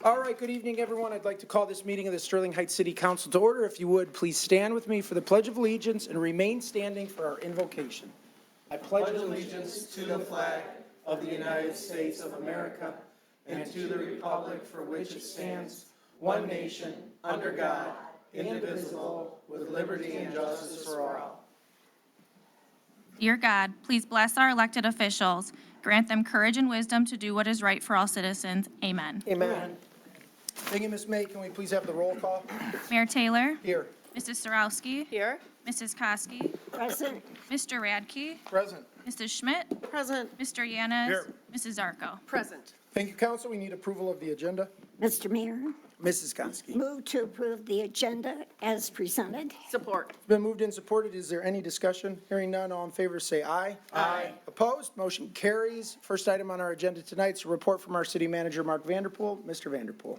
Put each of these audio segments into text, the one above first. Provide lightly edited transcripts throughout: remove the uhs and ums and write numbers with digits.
All right, good evening, everyone. I'd like to call this meeting of the Sterling Heights City Council to order. If you would, please stand with me for the Pledge of Allegiance and remain standing for our invocation. I pledge allegiance to the flag of the United States of America and to the republic for which it stands, one nation, under God, indivisible, with liberty and justice for all. Dear God, please bless our elected officials. Grant them courage and wisdom to do what is right for all citizens. Amen. Amen. Thank you, Ms. May. Can we please have the roll call? Mayor Taylor? Here. Mrs. Sarowski? Here. Mrs. Koski? Present. Mr. Radke? Present. Mrs. Schmidt? Present. Mr. Yanes? Here. Mrs. Zarko? Present. Thank you, Council. We need approval of the agenda. Mr. Mayor, Mrs. Konski. move to approve the agenda as presented. Support. It's been moved and supported. Is there any discussion? Hearing none, all in favor say aye. Aye. Opposed? Motion carries. First item on our agenda tonight is a report from our city manager, Mark Vanderpool. Mr. Vanderpool.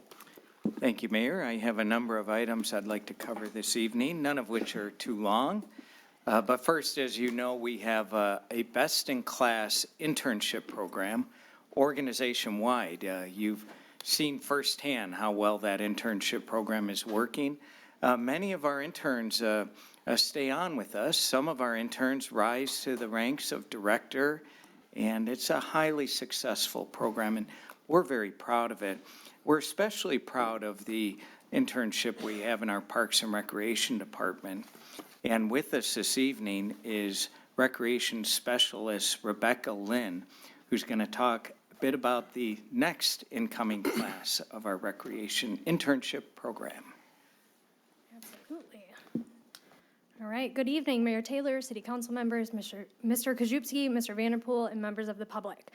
Thank you, Mayor. I have a number of items I'd like to cover this evening, none of which are too long. But first, as you know, we have a best-in-class internship program organization-wide. You've seen firsthand how well that internship program is working. Many of our interns stay on with us. Some of our interns rise to the ranks of director, and it's a highly successful program, and we're very proud of it. We're especially proud of the internship we have in our Parks and Recreation Department. And with us this evening is Recreation Specialist Rebecca Lynn, who's going to talk a bit about the next incoming class of our Recreation Internship Program. Absolutely. All right, good evening, Mayor Taylor, City Council members, Mr. Kajupski, Mr. Vanderpool, and members of the public.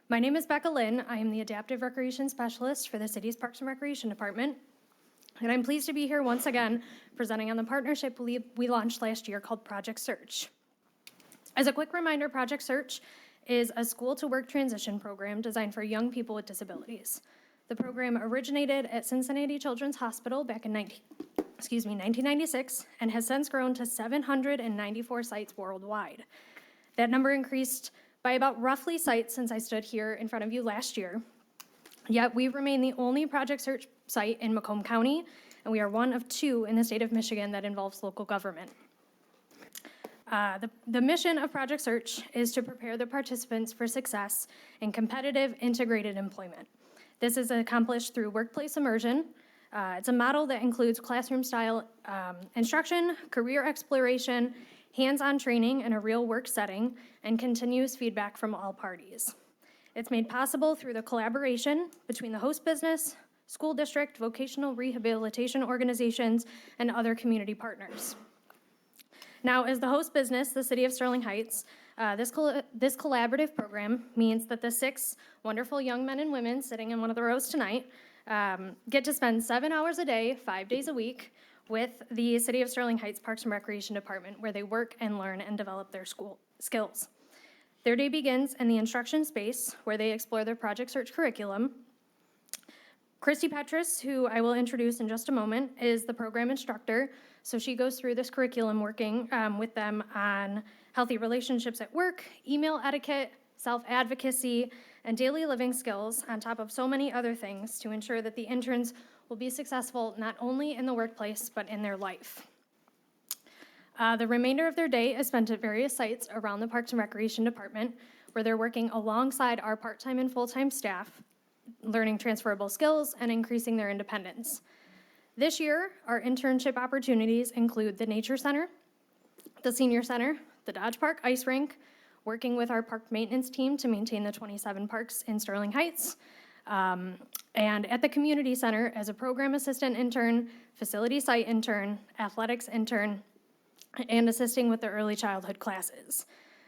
My name is Becca Lynn. I am the Adaptive Recreation Specialist for the city's Parks and Recreation Department. And I'm pleased to be here once again presenting on the partnership we launched last year called Project Search. As a quick reminder, Project Search is a school-to-work transition program designed for young people with disabilities. The program originated at Cincinnati Children's Hospital back in 1996 and has since grown to 794 sites worldwide. That number increased by about roughly sites since I stood here in front of you last year. Yet we remain the only Project Search site in Macomb County, and we are one of two in the state of Michigan that involves local government. The mission of Project Search is to prepare the participants for success in competitive integrated employment. This is accomplished through workplace immersion. It's a model that includes classroom-style instruction, career exploration, hands-on training in a real work setting, and continuous feedback from all parties. It's made possible through the collaboration between the host business, school district, vocational rehabilitation organizations, and other community partners. Now, as the host business, the City of Sterling Heights, this collaborative program means that the 6 wonderful young men and women sitting in one of the rows tonight get to spend 7 hours a day, 5 days a week, with the City of Sterling Heights Parks and Recreation Department, where they work and learn and develop their school skills. Their day begins in the instruction space, where they explore their Project Search curriculum. Christy Petrus, who I will introduce in just a moment, is the program instructor. So she goes through this curriculum working with them on healthy relationships at work, email etiquette, self-advocacy, and daily living skills, on top of so many other things, to ensure that the interns will be successful not only in the workplace, but in their life. The remainder of their day is spent at various sites around the Parks and Recreation Department, where they're working alongside our part-time and full-time staff, learning transferable skills and increasing their independence. This year, our internship opportunities include the Nature Center, the Senior Center, the Dodge Park Ice Rink, working with our park maintenance team to maintain the 27 parks in Sterling Heights, and at the Community Center as a program assistant intern, facility site intern, athletics intern, and assisting with the early childhood classes.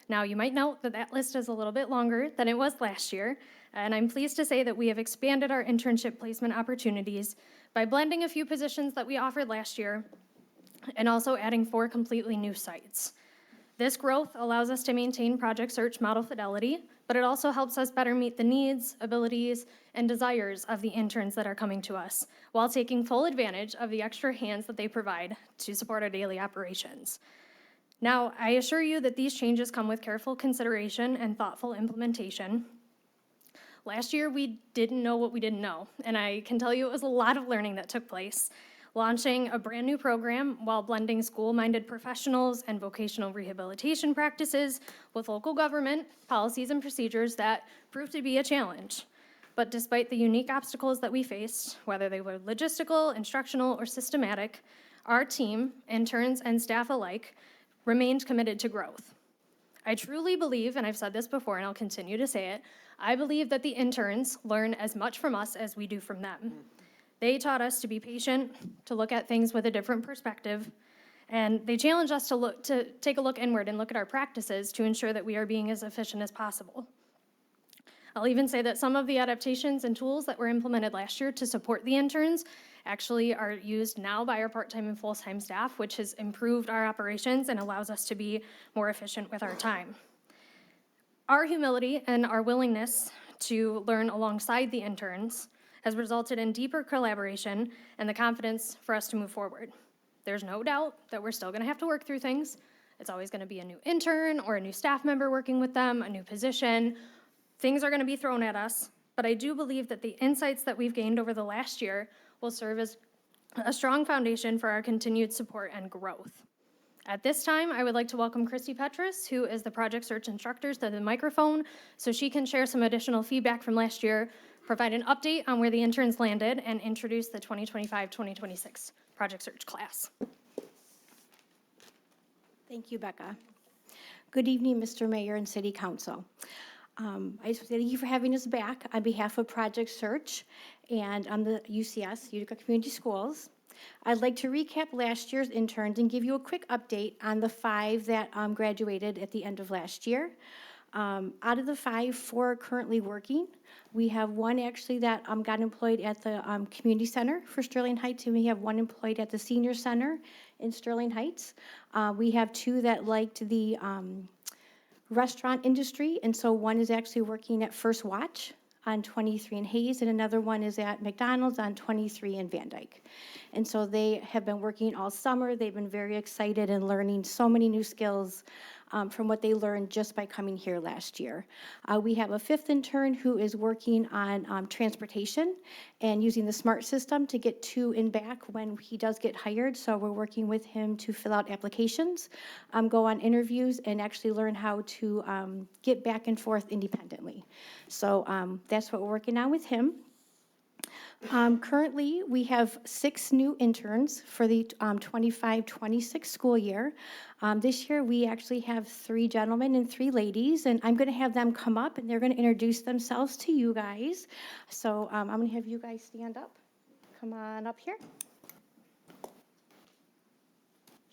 Now, you might note that that list is a little bit longer than it was last year, and I'm pleased to say that we have expanded our internship placement opportunities by blending a few positions that we offered last year and also adding 4 completely new sites. This growth allows us to maintain Project Search model fidelity, but it also helps us better meet the needs, abilities, and desires of the interns that are coming to us, while taking full advantage of the extra hands that they provide to support our daily operations. Now, I assure you that these changes come with careful consideration and thoughtful implementation. Last year, we didn't know what we didn't know, and I can tell you it was a lot of learning that took place. Launching a brand new program while blending school-minded professionals and vocational rehabilitation practices with local government policies and procedures that proved to be a challenge. But despite the unique obstacles that we faced, whether they were logistical, instructional, or systematic, our team, interns and staff alike, remained committed to growth. I truly believe, and I've said this before and I'll continue to say it, I believe that the interns learn as much from us as we do from them. They taught us to be patient, to look at things with a different perspective, and they challenged us to take a look inward and look at our practices to ensure that we are being as efficient as possible. I'll even say that some of the adaptations and tools that were implemented last year to support the interns actually are used now by our part-time and full-time staff, which has improved our operations and allows us to be more efficient with our time. Our humility and our willingness to learn alongside the interns has resulted in deeper collaboration and the confidence for us to move forward. There's no doubt that we're still gonna have to work through things. It's always gonna be a new intern or a new staff member working with them, a new position. Things are gonna be thrown at us, but I do believe that the insights that we've gained over the last year will serve as a strong foundation for our continued support and growth. At this time, I would like to welcome Christy Petrus, who is the Project Search Instructor, to the microphone so she can share some additional feedback from last year, provide an update on where the interns landed, and introduce the 2025-2026 Project Search class. Thank you, Becca. Good evening, Mr. Mayor and City Council. I just thank you for having us back on behalf of Project Search and on the UCS, Utica Community Schools. I'd like to recap last year's interns and give you a quick update on the 5 that graduated at the end of last year. Out of the 5, 4 are currently working. We have 1 actually that got employed at the community center for Sterling Heights, and we have 1 employed at the senior center in Sterling Heights. We have 2 that liked the restaurant industry, and so 1 is actually working at First Watch on 23 in Hayes, and another one is at McDonald's on 23 in Van Dyke. And so they have been working all summer. They've been very excited and learning so many new skills from what they learned just by coming here last year. We have a 5th intern who is working on transportation and using the SMART system to get to and back when he does get hired. So we're working with him to fill out applications, go on interviews, and actually learn how to get back and forth independently. So that's what we're working on with him. Currently, we have 6 new interns for the 25-26 school year. This year, we actually have 3 gentlemen and 3 ladies, and I'm going to have them come up, and they're going to introduce themselves to you guys. So I'm going to have you guys stand up. Come on up here. Do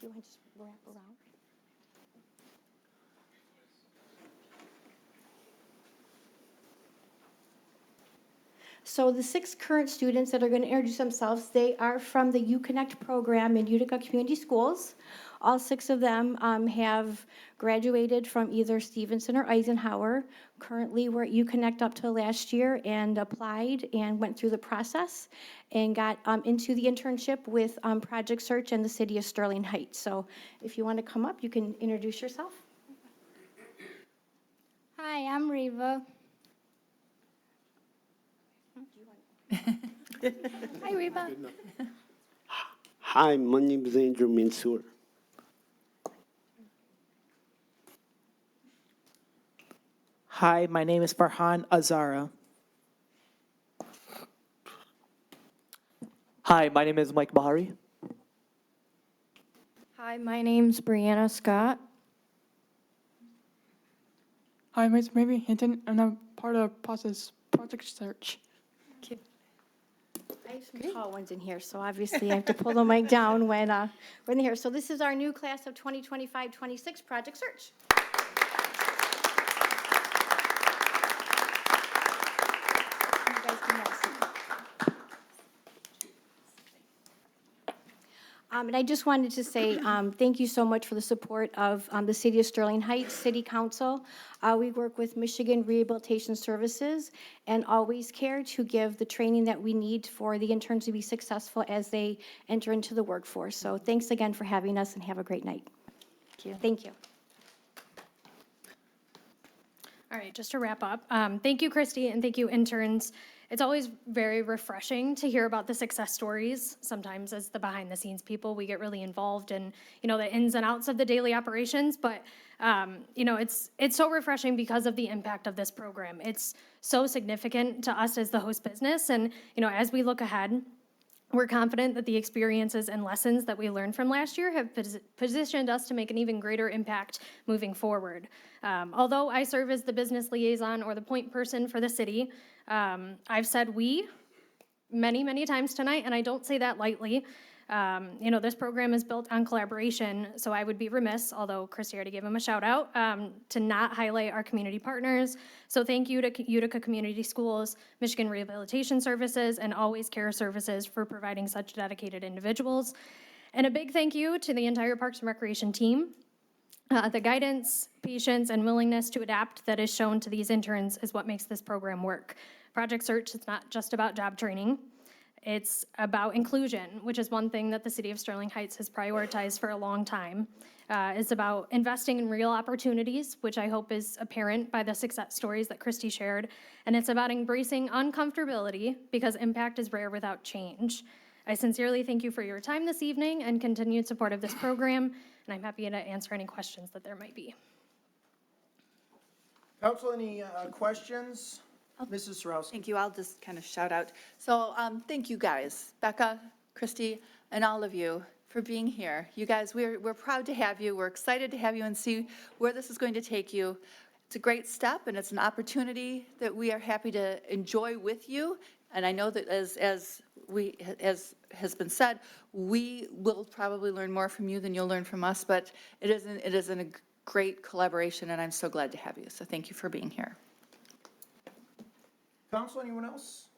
you want to just wrap around? So the 6 current students that are going to introduce themselves, they are from the UConnect program in Utica Community Schools. All 6 of them have graduated from either Stevenson or Eisenhower. Currently, we're at UConnect up till last year and applied and went through the process and got into the internship with Project Search and the city of Sterling Heights. So if you want to come up, you can introduce yourself. Hi, I'm Reva. Hi, Reba. Hi, my name is Andrew Mansour. Hi, my name is Farhan Azara. Hi, my name is Mike Bahari. Hi, my name's Brianna Scott. Hi, my name's Mary Hinton, and I'm part of Project Search. I have some tall ones in here, so obviously I have to pull the mic down when they're here. So this is our new class of 2025-26 Project Search. You guys can have a seat. And I just wanted to say thank you so much for the support of the City of Sterling Heights City Council. We work with Michigan Rehabilitation Services and Always Care to give the training that we need for the interns to be successful as they enter into the workforce. So thanks again for having us, and have a great night. Thank you. All right, just to wrap up, thank you, Christy, and thank you, interns. It's always very refreshing to hear about the success stories. Sometimes as the behind the scenes people, we get really involved in, the ins and outs of the daily operations, but, it's so refreshing because of the impact of this program. It's so significant to us as the host business, and, as we look ahead, we're confident that the experiences and lessons that we learned from last year have positioned us to make an even greater impact moving forward. Although I serve as the business liaison or the point person for the city, I've said we many, many times tonight, and I don't say that lightly. This program is built on collaboration, so I would be remiss, although Christy already gave him a shout out, to not highlight our community partners. So thank you to Utica Community Schools, Michigan Rehabilitation Services, and Always Care Services for providing such dedicated individuals. And a big thank you to the entire Parks and Recreation team. The guidance, patience, and willingness to adapt that is shown to these interns is what makes this program work. Project Search is not just about job training. It's about inclusion, which is one thing that the city of Sterling Heights has prioritized for a long time. It's about investing in real opportunities, which I hope is apparent by the success stories that Christy shared. And it's about embracing uncomfortability because impact is rare without change. I sincerely thank you for your time this evening and continued support of this program, and I'm happy to answer any questions that there might be. Council, any questions? Mrs. Sarowski. Thank you. I'll just kind of shout out. So thank you guys, Becca, Christy, and all of you for being here. You guys, we're proud to have you. We're excited to have you and see where this is going to take you. It's a great step and it's an opportunity that we are happy to enjoy with you. And I know that as has been said, we will probably learn more from you than you'll learn from us, but it is a great collaboration and I'm so glad to have you. So thank you for being here. Council, anyone else?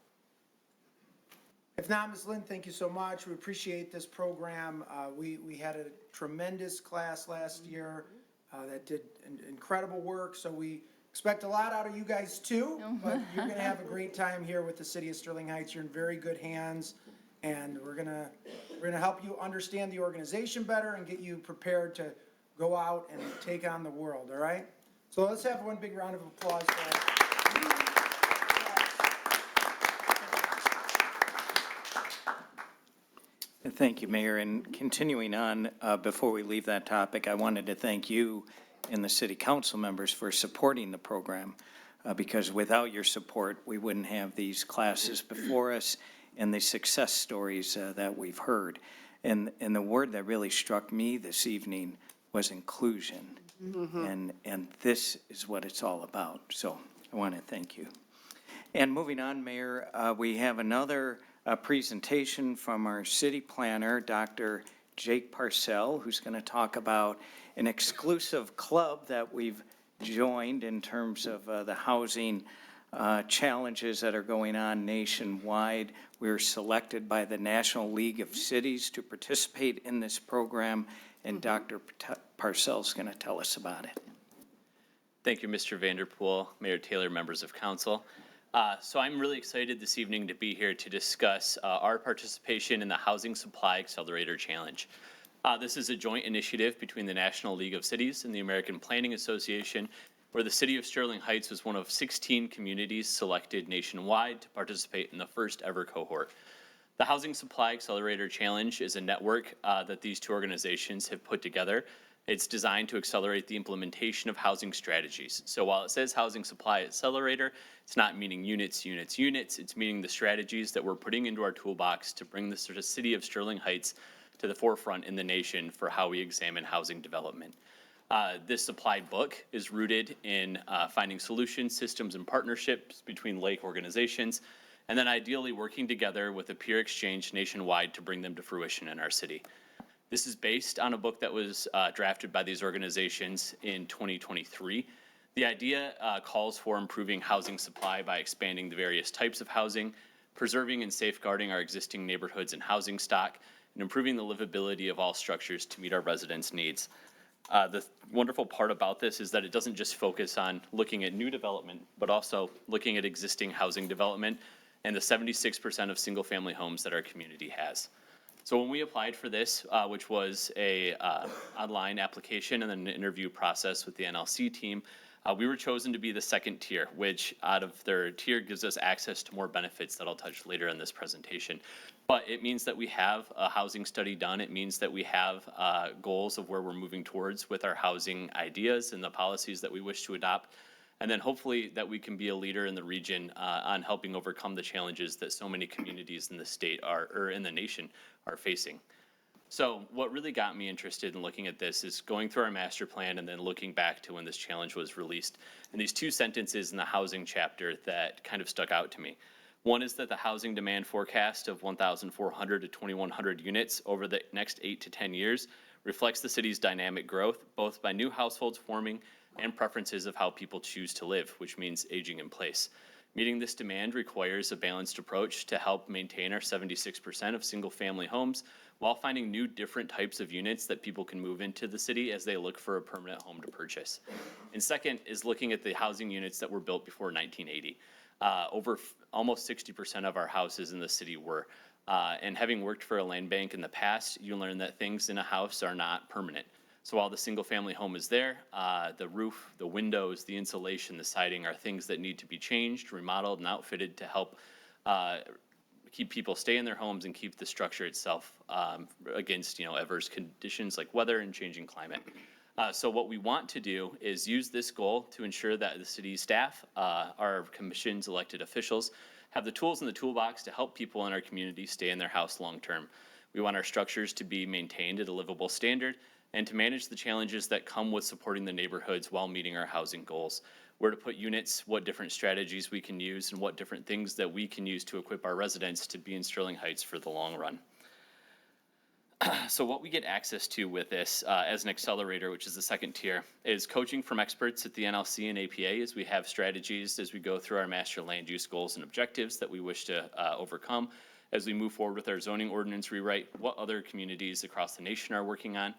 If not, Ms. Lynn, thank you so much. We appreciate this program. We had a tremendous class last year that did incredible work, so we expect a lot out of you guys too, but you're going to have a great time here with the city of Sterling Heights. You're in very good hands, and we're gonna help you understand the organization better and get you prepared to go out and take on the world, all right? So let's have one big round of applause for that. Thank you, Mayor. And continuing on, before we leave that topic, I wanted to thank you and the city council members for supporting the program, because without your support, we wouldn't have these classes before us and the success stories that we've heard. And the word that really struck me this evening was inclusion. Mm-hmm. And this is what it's all about. So I want to thank you. And moving on, Mayor, we have another presentation from our city planner, Dr. Jake Parcell, who's going to talk about an exclusive club that we've joined in terms of the housing challenges that are going on nationwide. We were selected by the National League of Cities to participate in this program, and Dr. Parcell is going to tell us about it. Thank you, Mr. Vanderpool, Mayor Taylor, members of council. So I'm really excited this evening to be here to discuss our participation in the Housing Supply Accelerator Challenge. This is a joint initiative between the National League of Cities and the American Planning Association, where the city of Sterling Heights was one of 16 communities selected nationwide to participate in the first ever cohort. The Housing Supply Accelerator Challenge is a network that these two organizations have put together. It's designed to accelerate the implementation of housing strategies. So while it says Housing Supply Accelerator, it's not meaning units. It's meaning the strategies that we're putting into our toolbox to bring the city of Sterling Heights to the forefront in the nation for how we examine housing development. This supply book is rooted in finding solutions, systems, and partnerships between Lake organizations, and then ideally working together with a peer exchange nationwide to bring them to fruition in our city. This is based on a book that was drafted by these organizations in 2023. The idea calls for improving housing supply by expanding the various types of housing, preserving and safeguarding our existing neighborhoods and housing stock, and improving the livability of all structures to meet our residents' needs. The wonderful part about this is that it doesn't just focus on looking at new development, but also looking at existing housing development and the 76% of single-family homes that our community has. So when we applied for this, which was a online application and then an interview process with the NLC team, We were chosen to be the second tier, which out of their tier gives us access to more benefits that I'll touch later in this presentation. But it means that we have a housing study done. It means that we have goals of where we're moving towards with our housing ideas and the policies that we wish to adopt. And then hopefully that we can be a leader in the region on helping overcome the challenges that so many communities in the state or in the nation are facing. So what really got me interested in looking at this is going through our master plan and then looking back to when this challenge was released. And these two sentences in the housing chapter that kind of stuck out to me. One is that the housing demand forecast of 1,400 to 2,100 units over the next 8 to 10 years reflects the city's dynamic growth, both by new households forming and preferences of how people choose to live, which means aging in place. Meeting this demand requires a balanced approach to help maintain our 76% of single-family homes while finding new different types of units that people can move into the city as they look for a permanent home to purchase. And second is looking at the housing units that were built before 1980. Almost 60% of our houses in the city were. And having worked for a land bank in the past, you learn that things in a house are not permanent. So while the single-family home is there, the roof, the windows, the insulation, the siding are things that need to be changed, remodeled, and outfitted to help keep people stay in their homes and keep the structure itself against adverse conditions like weather and changing climate. So what we want to do is use this goal to ensure that the city staff, our commissions, elected officials, have the tools in the toolbox to help people in our community stay in their house long-term. We want our structures to be maintained at a livable standard and to manage the challenges that come with supporting the neighborhoods while meeting our housing goals. Where to put units, what different strategies we can use, and what different things that we can use to equip our residents to be in Sterling Heights for the long run. So what we get access to with this as an accelerator, which is the second tier, is coaching from experts at the NLC and APA as we have strategies as we go through our master land use goals and objectives that we wish to overcome. As we move forward with our zoning ordinance rewrite, what other communities across the nation are working on.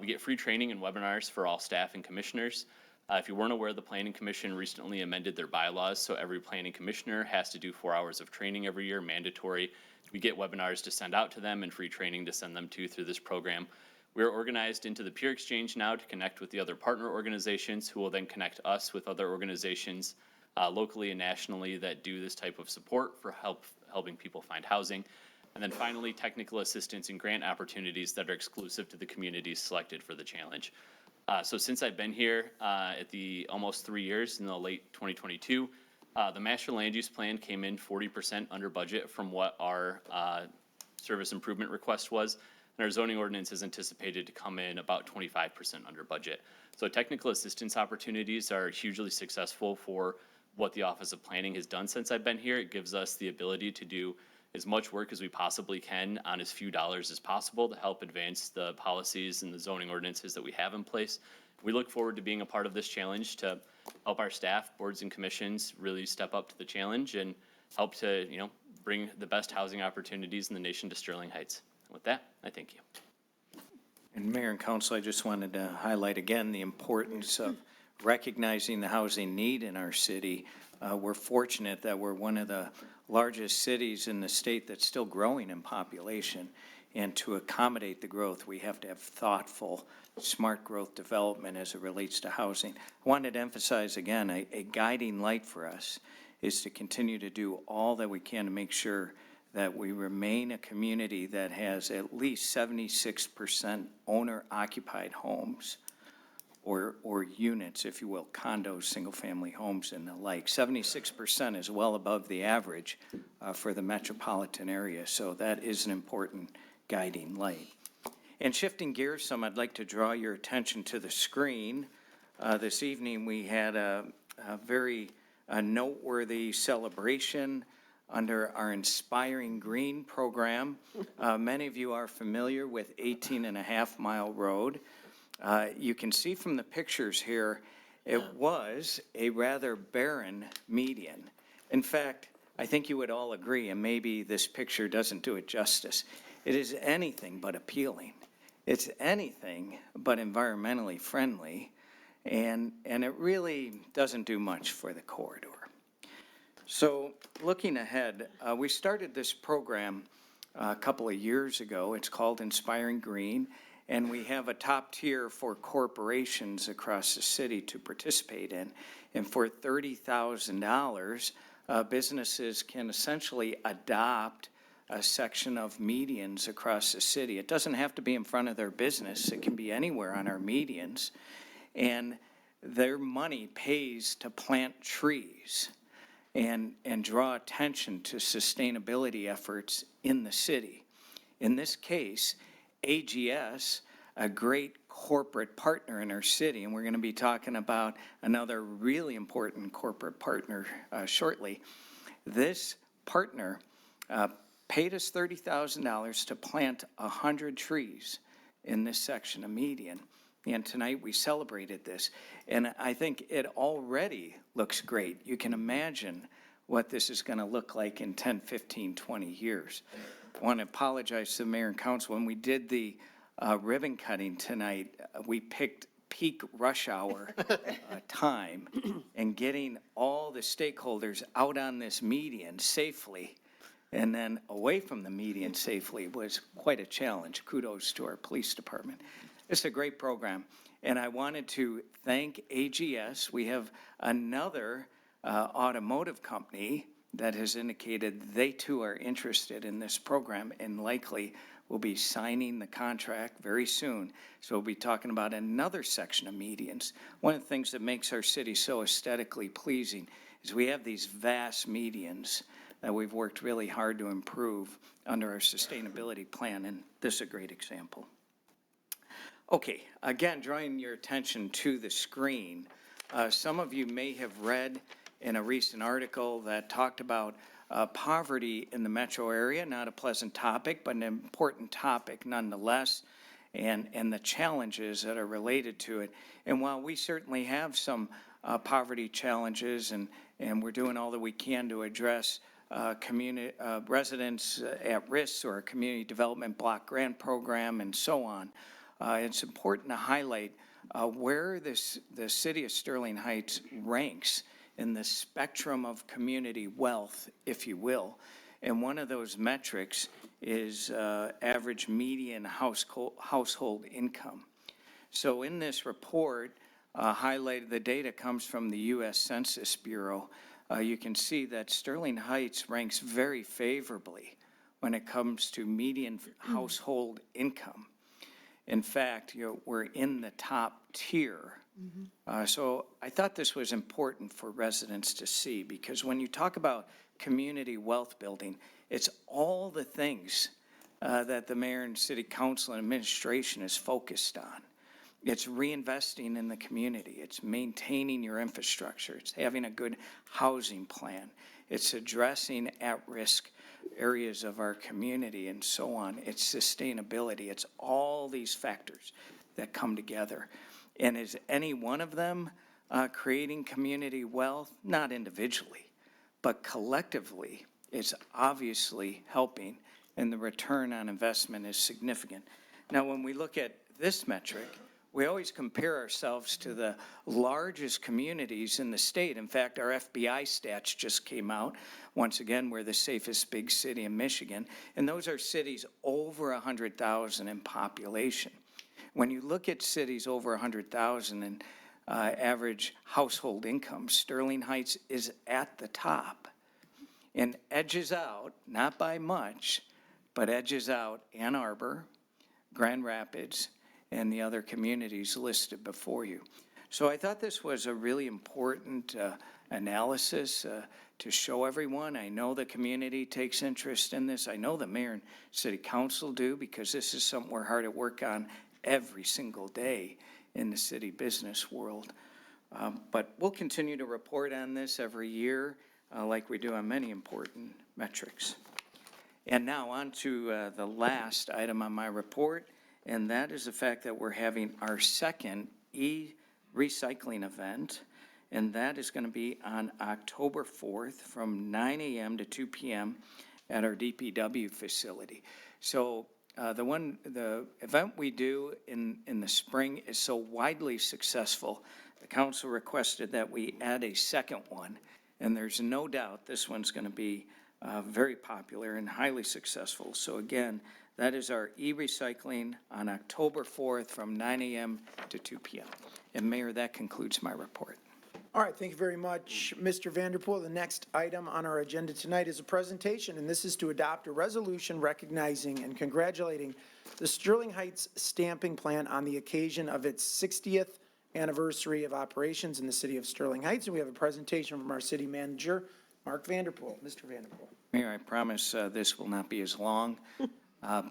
We get free training and webinars for all staff and commissioners. If you weren't aware, the Planning Commission recently amended their bylaws, so every planning commissioner has to do 4 hours of training every year, mandatory. We get webinars to send out to them and free training to send them to through this program. We're organized into the peer exchange now to connect with the other partner organizations who will then connect us with other organizations locally and nationally that do this type of support for helping people find housing. And then finally, technical assistance and grant opportunities that are exclusive to the communities selected for the challenge. So since I've been here at the almost 3 years in the late 2022, the master land use plan came in 40% under budget from what our service improvement request was. And our zoning ordinance is anticipated to come in about 25% under budget. So technical assistance opportunities are hugely successful for what the Office of Planning has done since I've been here. It gives us the ability to do as much work as we possibly can on as few dollars as possible to help advance the policies and the zoning ordinances that we have in place. We look forward to being a part of this challenge to help our staff, boards, and commissions really step up to the challenge and help to, bring the best housing opportunities in the nation to Sterling Heights. With that, I thank you. And Mayor and Council, I just wanted to highlight again the importance of recognizing the housing need in our city. We're fortunate that we're one of the largest cities in the state that's still growing in population. And to accommodate the growth, we have to have thoughtful, smart growth development as it relates to housing. I wanted to emphasize again, a guiding light for us is to continue to do all that we can to make sure that we remain a community that has at least 76% owner-occupied homes or units, if you will, condos, single-family homes, and the like. 76% is well above the average for the metropolitan area, so that is an important guiding light. And shifting gears some, I'd like to draw your attention to the screen. This evening we had a very noteworthy celebration under our Inspiring Green program. Many of you are familiar with 18.5 Mile Road. You can see from the pictures here, it was a rather barren median. In fact, I think you would all agree, and maybe this picture doesn't do it justice, it is anything but appealing. It's anything but environmentally friendly, and it really doesn't do much for the corridor. So looking ahead, we started this program a couple of years ago. It's called Inspiring Green. And we have a top tier for corporations across the city to participate in. And for $30,000, businesses can essentially adopt a section of medians across the city. It doesn't have to be in front of their business. It can be anywhere on our medians. And their money pays to plant trees and draw attention to sustainability efforts in the city. In this case, AGS, a great corporate partner in our city, and we're going to be talking about another really important corporate partner shortly. This partner paid us $30,000 to plant 100 trees in this section of median. And tonight we celebrated this. And I think it already looks great. You can imagine what this is going to look like in 10, 15, 20 years. I want to apologize to the mayor and council. When we did the ribbon cutting tonight, we picked peak rush hour time, and getting all the stakeholders out on this median safely and then away from the median safely was quite a challenge. Kudos to our police department. It's a great program, and I wanted to thank AGS. We have another automotive company that has indicated they too are interested in this program and likely will be signing the contract very soon. So we'll be talking about another section of medians. One of the things that makes our city so aesthetically pleasing is we have these vast medians that we've worked really hard to improve under our sustainability plan, and this is a great example. Okay, again, drawing your attention to the screen, some of you may have read in a recent article that talked about poverty in the metro area, not a pleasant topic, but an important topic nonetheless, and the challenges that are related to it. And while we certainly have some poverty challenges, and we're doing all that we can to address community residents at risk or a community development block grant program and so on, it's important to highlight where the city of Sterling Heights ranks in the spectrum of community wealth, if you will. And one of those metrics is average median household income. So in this report, highlighted, the data comes from the U.S. Census Bureau. You can see that Sterling Heights ranks very favorably when it comes to median household income. In fact, we're in the top tier. So I thought this was important for residents to see, because when you talk about community wealth building, it's all the things that the mayor and city council and administration is focused on. It's reinvesting in the community. It's maintaining your infrastructure. It's having a good housing plan. It's addressing at-risk areas of our community and so on. It's sustainability. It's all these factors that come together. And is any one of them creating community wealth? Not individually, but collectively, it's obviously helping, and the return on investment is significant. Now, when we look at this metric, we always compare ourselves to the largest communities in the state. In fact, our FBI stats just came out. Once again, we're the safest big city in Michigan, and those are cities over 100,000 in population. When you look at cities over 100,000 in average household income, Sterling Heights is at the top and edges out, not by much, but edges out Ann Arbor, Grand Rapids, and the other communities listed before you. So I thought this was a really important analysis to show everyone. I know the community takes interest in this. I know the mayor and city council do, because this is something we're hard at work on every single day in the city business world. But we'll continue to report on this every year like we do on many important metrics. And now on to the last item on my report, and that is the fact that we're having our second e-recycling event, and that is going to be on October 4th from 9 a.m. to 2 p.m. at our DPW facility. So the event we do in the spring is so widely successful, the council requested that we add a second one, and there's no doubt this one's going to be very popular and highly successful. So again, That is our e-recycling on October 4th from 9 a.m. to 2 p.m. And Mayor, that concludes my report. All right, thank you very much, Mr. Vanderpool. The next item on our agenda tonight is a presentation, and this is to adopt a resolution recognizing and congratulating the Sterling Heights Stamping Plant on the occasion of its 60th anniversary of operations in the city of Sterling Heights. And we have a presentation from our city manager, Mark Vanderpool. Mr. Vanderpool. Mayor, I promise this will not be as long,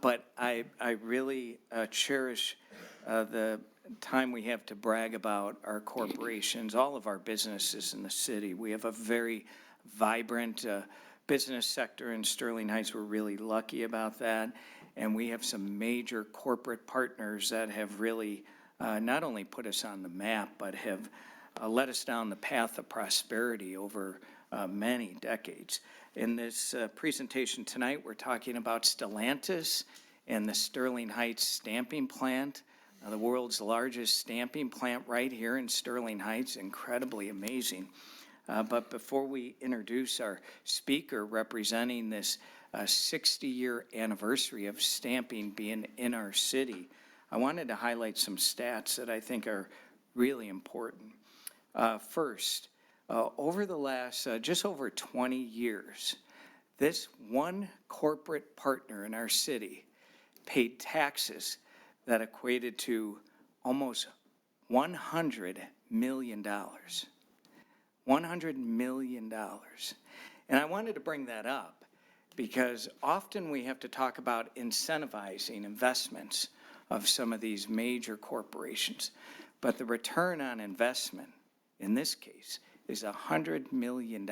but I really cherish the time we have to brag about our corporations, all of our businesses in the city. We have a very vibrant business sector in Sterling Heights. We're really lucky about that. And we have some major corporate partners that have really not only put us on the map, but have led us down the path of prosperity over many decades. In this presentation tonight, we're talking about Stellantis and the Sterling Heights Stamping Plant, the world's largest stamping plant right here in Sterling Heights, incredibly amazing. But before we introduce our speaker representing this 60-year anniversary of stamping being in our city, I wanted to highlight some stats that I think are really important. First, over the last just over 20 years, this one corporate partner in our city paid taxes that equated to almost $100 million. $100 million. And I wanted to bring that up because often we have to talk about incentivizing investments of some of these major corporations. But the return on investment, in this case, is $100 million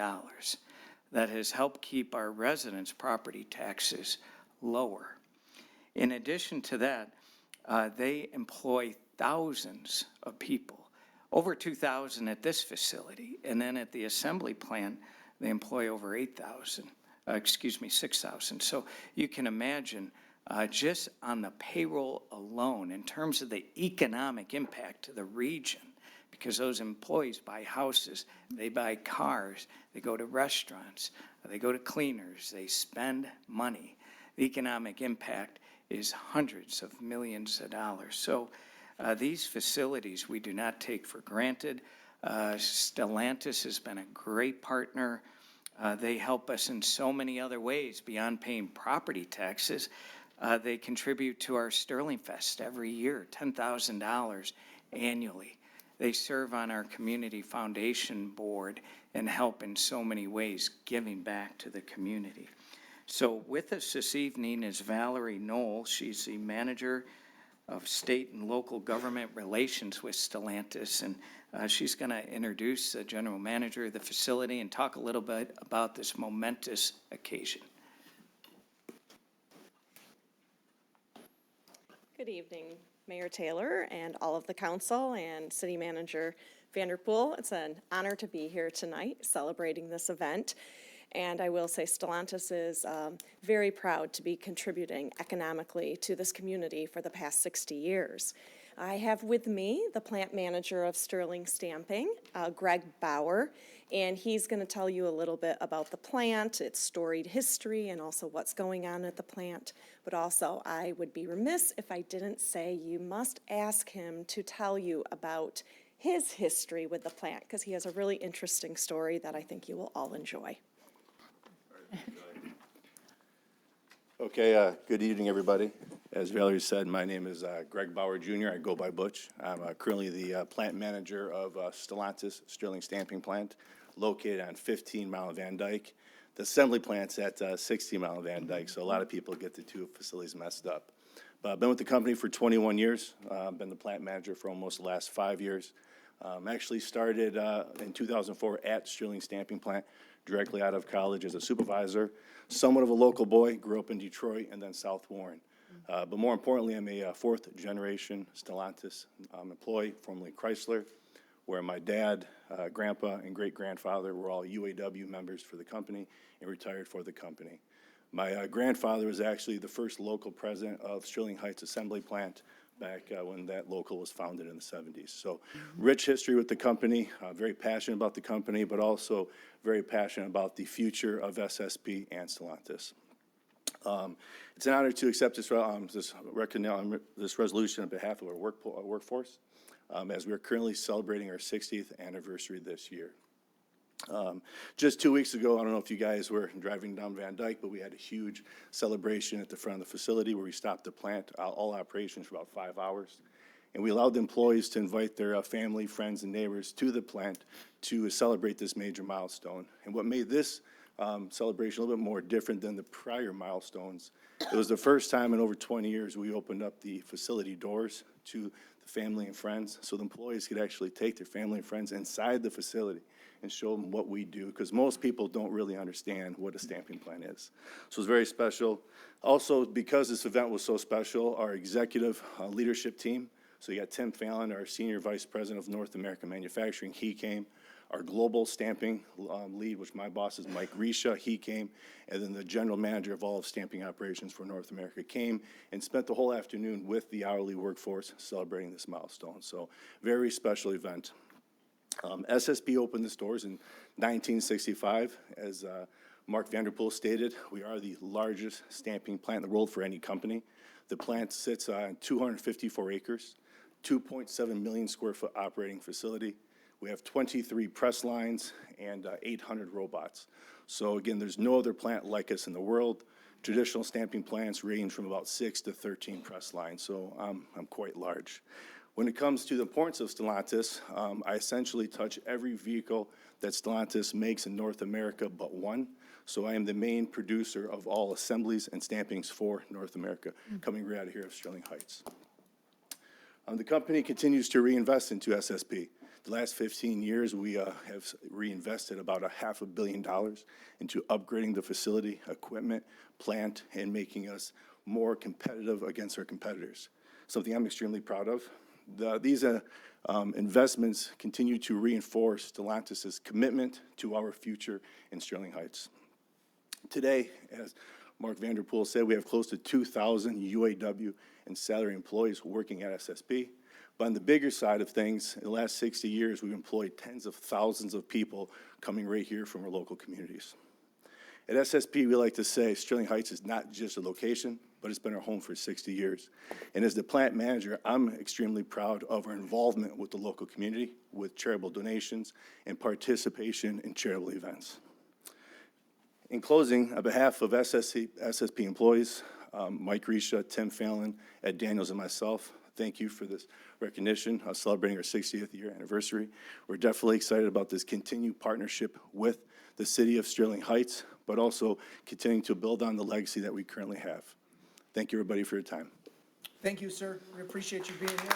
that has helped keep our residents' property taxes lower. In addition to that, they employ thousands of people, over 2,000 at this facility, and then at the assembly plant, they employ over 6,000. So you can imagine just on the payroll alone, in terms of the economic impact to the region, because those employees buy houses, they buy cars, they go to restaurants, they go to cleaners, they spend money. The economic impact is hundreds of millions of dollars. So these facilities we do not take for granted. Stellantis has been a great partner. They help us in so many other ways beyond paying property taxes. They contribute to our Sterling Fest every year, $10,000 annually. They serve on our community foundation board and help in so many ways, giving back to the community. So with us this evening is Valerie Knoll. She's the manager of state and local government relations with Stellantis, and she's going to introduce the general manager of the facility and talk a little bit about this momentous occasion. Good evening, Mayor Taylor and all of the council and City Manager Vanderpool. It's an honor to be here tonight celebrating this event. And I will say Stellantis is very proud to be contributing economically to this community for the past 60 years. I have with me the plant manager of Sterling Stamping, Greg Bauer, and he's going to tell you a little bit about the plant, its storied history, and also what's going on at the plant. But also, I would be remiss if I didn't say you must ask him to tell you about his history with the plant, because he has a really interesting story that I think you will all enjoy. Okay, good evening, everybody. As Valerie said, my name is Greg Bauer Jr. I go by Butch. I'm currently the plant manager of Stellantis Sterling Stamping Plant, located on 15 Mile Van Dyke. The assembly plant's at 60 Mile Van Dyke, so a lot of people get the two facilities messed up. But I've been with the company for 21 years. I've been the plant manager for almost the last 5 years. Actually started in 2004 at Sterling Stamping Plant, directly out of college as a supervisor. Somewhat of a local boy, grew up in Detroit and then South Warren. But more importantly, I'm a fourth generation Stellantis employee, formerly Chrysler, where my dad, grandpa, and great-grandfather were all UAW members for the company and retired for the company. My grandfather was actually the first local president of Sterling Heights Assembly Plant back when that local was founded in the 70s. So rich history with the company, very passionate about the company, but also very passionate about the future of SSP and Stellantis. It's an honor to accept this resolution on behalf of our workforce, as we are currently celebrating our 60th anniversary this year. Just 2 weeks ago, I don't know if you guys were driving down Van Dyke, but we had a huge celebration at the front of the facility where we stopped the plant, all operations for about 5 hours. And we allowed the employees to invite their family, friends, and neighbors to the plant to celebrate this major milestone. And what made this celebration a little bit more different than the prior milestones, it was the first time in over 20 years we opened up the facility doors to the family and friends, so the employees could actually take their family and friends inside the facility and show them what we do, because most people don't really understand what a stamping plant is. So it's very special. Also, because this event was so special, our executive leadership team, so you got Tim Fallon, our Senior Vice President of North American Manufacturing, he came. Our global stamping lead, which my boss is Mike Risha, he came. And then the general manager of all of stamping operations for North America came and spent the whole afternoon with the hourly workforce celebrating this milestone. So very special event. SSP opened its doors in 1965. As Mark Vanderpool stated, we are the largest stamping plant in the world for any company. The plant sits on 254 acres, 2.7 million square foot operating facility. We have 23 press lines and 800 robots. So again, there's no other plant like us in the world. Traditional stamping plants range from about 6 to 13 press lines, so I'm quite large. When it comes to the importance of Stellantis, I essentially touch every vehicle that Stellantis makes in North America but one. So I am the main producer of all assemblies and stampings for North America, coming right out of here of Sterling Heights. The company continues to reinvest into SSP. The last 15 years, we have reinvested about $500 million into upgrading the facility, equipment, plant, and making us more competitive against our competitors, something I'm extremely proud of. These investments continue to reinforce Stellantis' commitment to our future in Sterling Heights. Today, as Mark Vanderpool said, we have close to 2,000 UAW and salary employees working at SSP. But on the bigger side of things, in the last 60 years, we've employed tens of thousands of people coming right here from our local communities. At SSP, we like to say Sterling Heights is not just a location, but it's been our home for 60 years. And as the plant manager, I'm extremely proud of our involvement with the local community, with charitable donations and participation in charitable events. In closing, on behalf of SSP employees, Mike Risha, Tim Fallon, Ed Daniels, and myself, thank you for this recognition of celebrating our 60th year anniversary. We're definitely excited about this continued partnership with the city of Sterling Heights, but also continuing to build on the legacy that we currently have. Thank you, everybody, for your time. Thank you, sir. We appreciate you being here.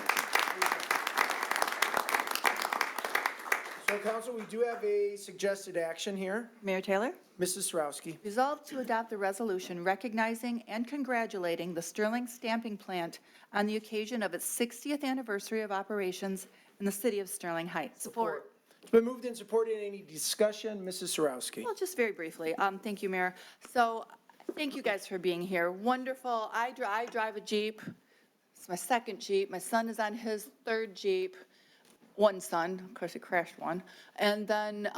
So, council, we do have a suggested action here. Mayor Taylor? Mrs. Sarowski. Resolved to adopt the resolution recognizing and congratulating the Sterling Stamping Plant on the occasion of its 60th anniversary of operations in the city of Sterling Heights. Support. It's been moved and supported. Any discussion? Mrs. Sarowski. Well, just very briefly. Thank you, Mayor. So, thank you guys for being here. Wonderful. I drive a Jeep. It's my second Jeep. My son is on his third Jeep. One son, of course, he crashed one. And then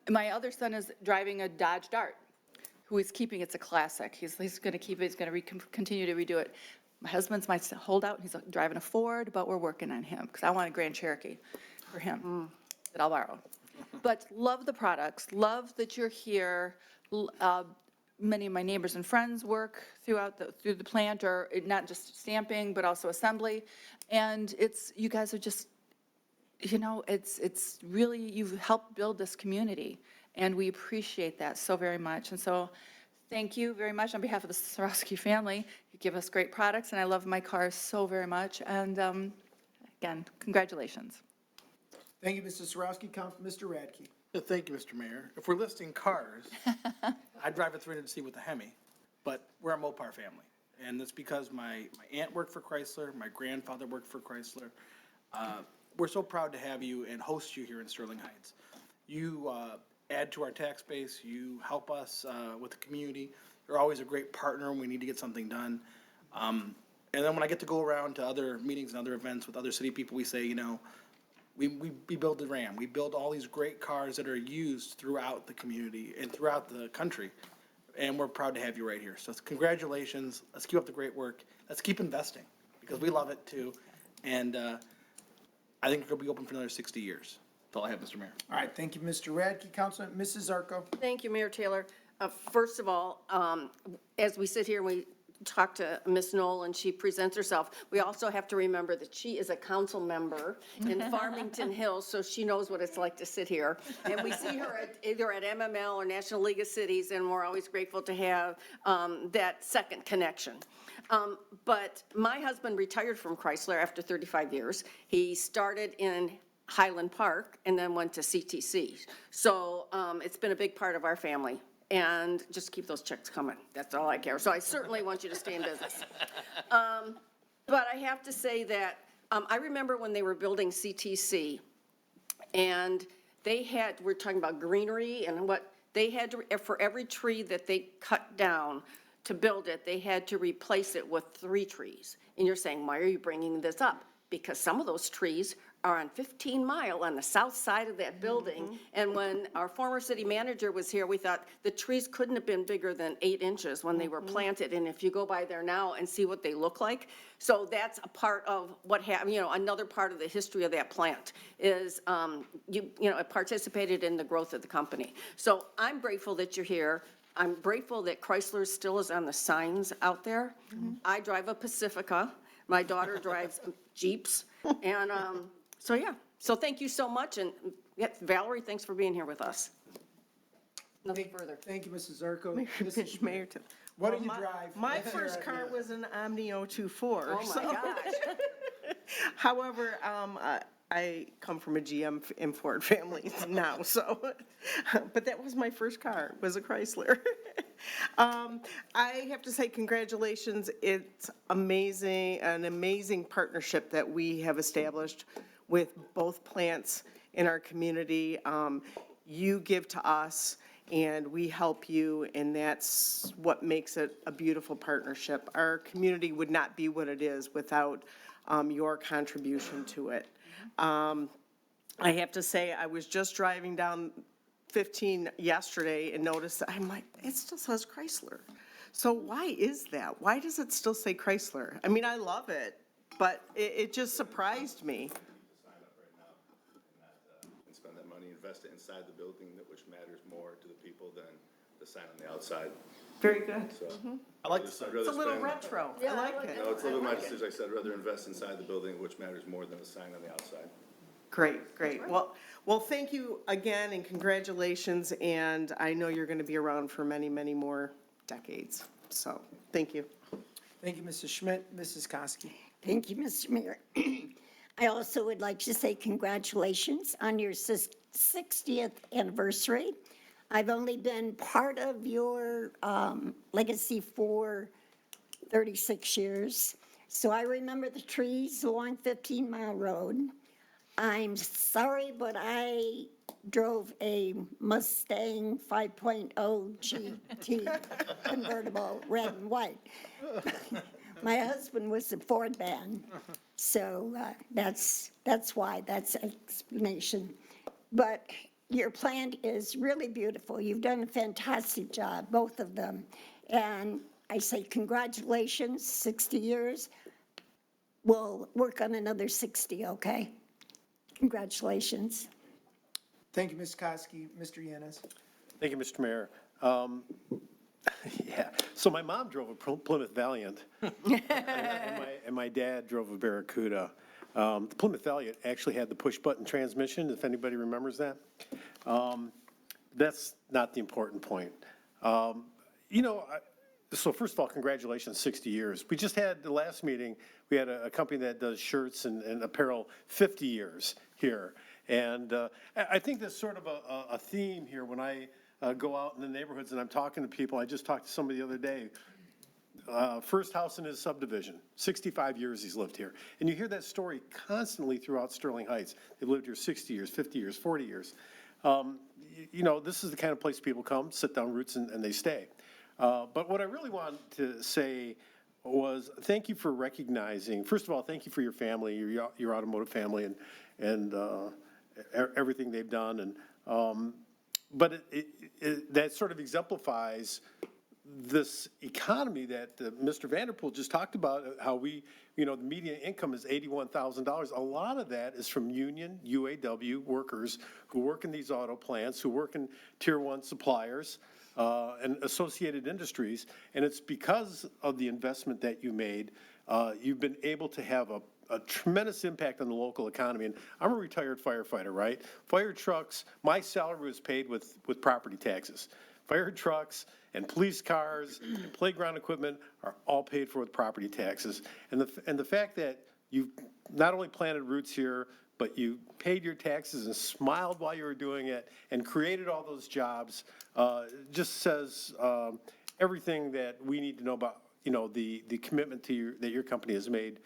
my other son is driving a Dodge Dart, who he's keeping. It's a classic. He's going to keep it. He's going to continue to redo it. My husband's my holdout. He's driving a Ford, but we're working on him because I want a Grand Cherokee for him that I'll borrow. But love the products. Love that you're here. Many of my neighbors and friends work through the plant, or not just stamping, but also assembly. And you guys are just, it's really, you've helped build this community, and we appreciate that so very much. And so thank you very much on behalf of the Sarowski family. You give us great products, and I love my cars so very much. And again, congratulations. Thank you, Mrs. Sarowski. Mr. Radke. Thank you, Mr. Mayor. If we're listing cars, I drive a 300C with a Hemi, but we're a Mopar family. And that's because my aunt worked for Chrysler, my grandfather worked for Chrysler. We're so proud to have you and host you here in Sterling Heights. You add to our tax base, you help us with the community. You're always a great partner when we need to get something done. And then when I get to go around to other meetings and other events with other city people, we say, we build the Ram. We build all these great cars that are used throughout the community and throughout the country. and we're proud to have you right here. So congratulations. Let's keep up the great work. Let's keep investing because we love it too. And I think it'll be open for another 60 years. That's all I have, Mr. Mayor. All right, thank you, Mr. Radke. Councilman, Mrs. Zarko. Thank you, Mayor Taylor. First of all, as we sit here and we talk to Ms. Knoll and she presents herself, we also have to remember that she is a council member in Farmington Hills, so she knows what it's like to sit here. And we see her either at MML or National League of Cities, and we're always grateful to have that second connection. But my husband retired from Chrysler after 35 years. He started in Highland Park and then went to CTC. So it's been a big part of our family. And just keep those checks coming. That's all I care. So I certainly want you to stay in business. But I have to say that I remember when they were building CTC, and they had, we're talking about greenery and what they had to, for every tree that they cut down to build it, they had to replace it with 3 trees. And you're saying, why are you bringing this up? Because some of those trees are on 15 Mile on the south side of that building. And when our former city manager was here, we thought the trees couldn't have been bigger than 8 inches when they were planted. And if you go by there now and see what they look like, so that's a part of what happened, another part of the history of that plant is, it participated in the growth of the company. So I'm grateful that you're here. I'm grateful that Chrysler still is on the signs out there. I drive a Pacifica. My daughter drives Jeeps. And so thank you so much. And yes, Valerie, thanks for being here with us. Nothing further. Thank you, Mrs. Zarko. Mayor, What do you drive? My first car was an Omni 024. Oh, my gosh. However, I come from a GM and Ford family now, so, but that was my first car, was a Chrysler. I have to say congratulations. It's amazing, an amazing partnership that we have established with both plants in our community. You give to us and we help you, and that's what makes it a beautiful partnership. Our community would not be what it is without your contribution to it. I have to say, I was just driving down 15 yesterday and noticed, I'm like, it still says Chrysler. So why is that? Why does it still say Chrysler? I mean, I love it, but it just surprised me. And spend that money, invest it inside the building, which matters more to the people than the sign on the outside. Very good. So I like It's a little retro. I like it. No, it's a little bit my decision. I said, I'd rather invest inside the building, which matters more than the sign on the outside. Great, great. Well, thank you again and congratulations. And I know you're going to be around for many, many more decades. So thank you. Thank you, Mrs. Schmidt. Mrs. Koski. Thank you, Mr. Mayor. I also would like to say congratulations on your 60th anniversary. I've only been part of your legacy for 36 years. So I remember the trees along 15 Mile Road. I'm sorry, but I drove a Mustang 5.0 GT convertible, red and white. My husband was a Ford man, so that's why, that's an explanation. But your plant is really beautiful. You've done a fantastic job, both of them. And I say congratulations, 60 years. We'll work on another 60, okay? Congratulations. Thank you, Ms. Koski. Mr. Yanez. Thank you, Mr. Mayor. Yeah, so my mom drove a Plymouth Valiant, and my dad drove a Barracuda. The Plymouth Valiant actually had the push-button transmission, if anybody remembers that. That's not the important point. So first of all, congratulations, 60 years. We just had the last meeting, we had a company that does shirts and apparel, 50 years here. And I think that's sort of a theme here when I go out in the neighborhoods and I'm talking to people. I just talked to somebody the other day. First house in his subdivision, 65 years he's lived here. And you hear that story constantly throughout Sterling Heights. They've lived here 60 years, 50 years, 40 years. This is the kind of place people come, sit down roots, and they stay. But what I really wanted to say was thank you for recognizing, first of all, thank you for your family, your automotive family, and everything they've done. And but that sort of exemplifies this economy that Mr. Vanderpool just talked about, how we, the median income is $81,000. A lot of that is from union UAW workers who work in these auto plants, who work in tier one suppliers and associated industries. And it's because of the investment that you made, you've been able to have a tremendous impact on the local economy. And I'm a retired firefighter, right? Fire trucks, my salary was paid with property taxes. Fire trucks and police cars and playground equipment are all paid for with property taxes. And the fact that you've not only planted roots here, but you paid your taxes and smiled while you were doing it and created all those jobs, just says everything that we need to know about, the commitment that your company has made,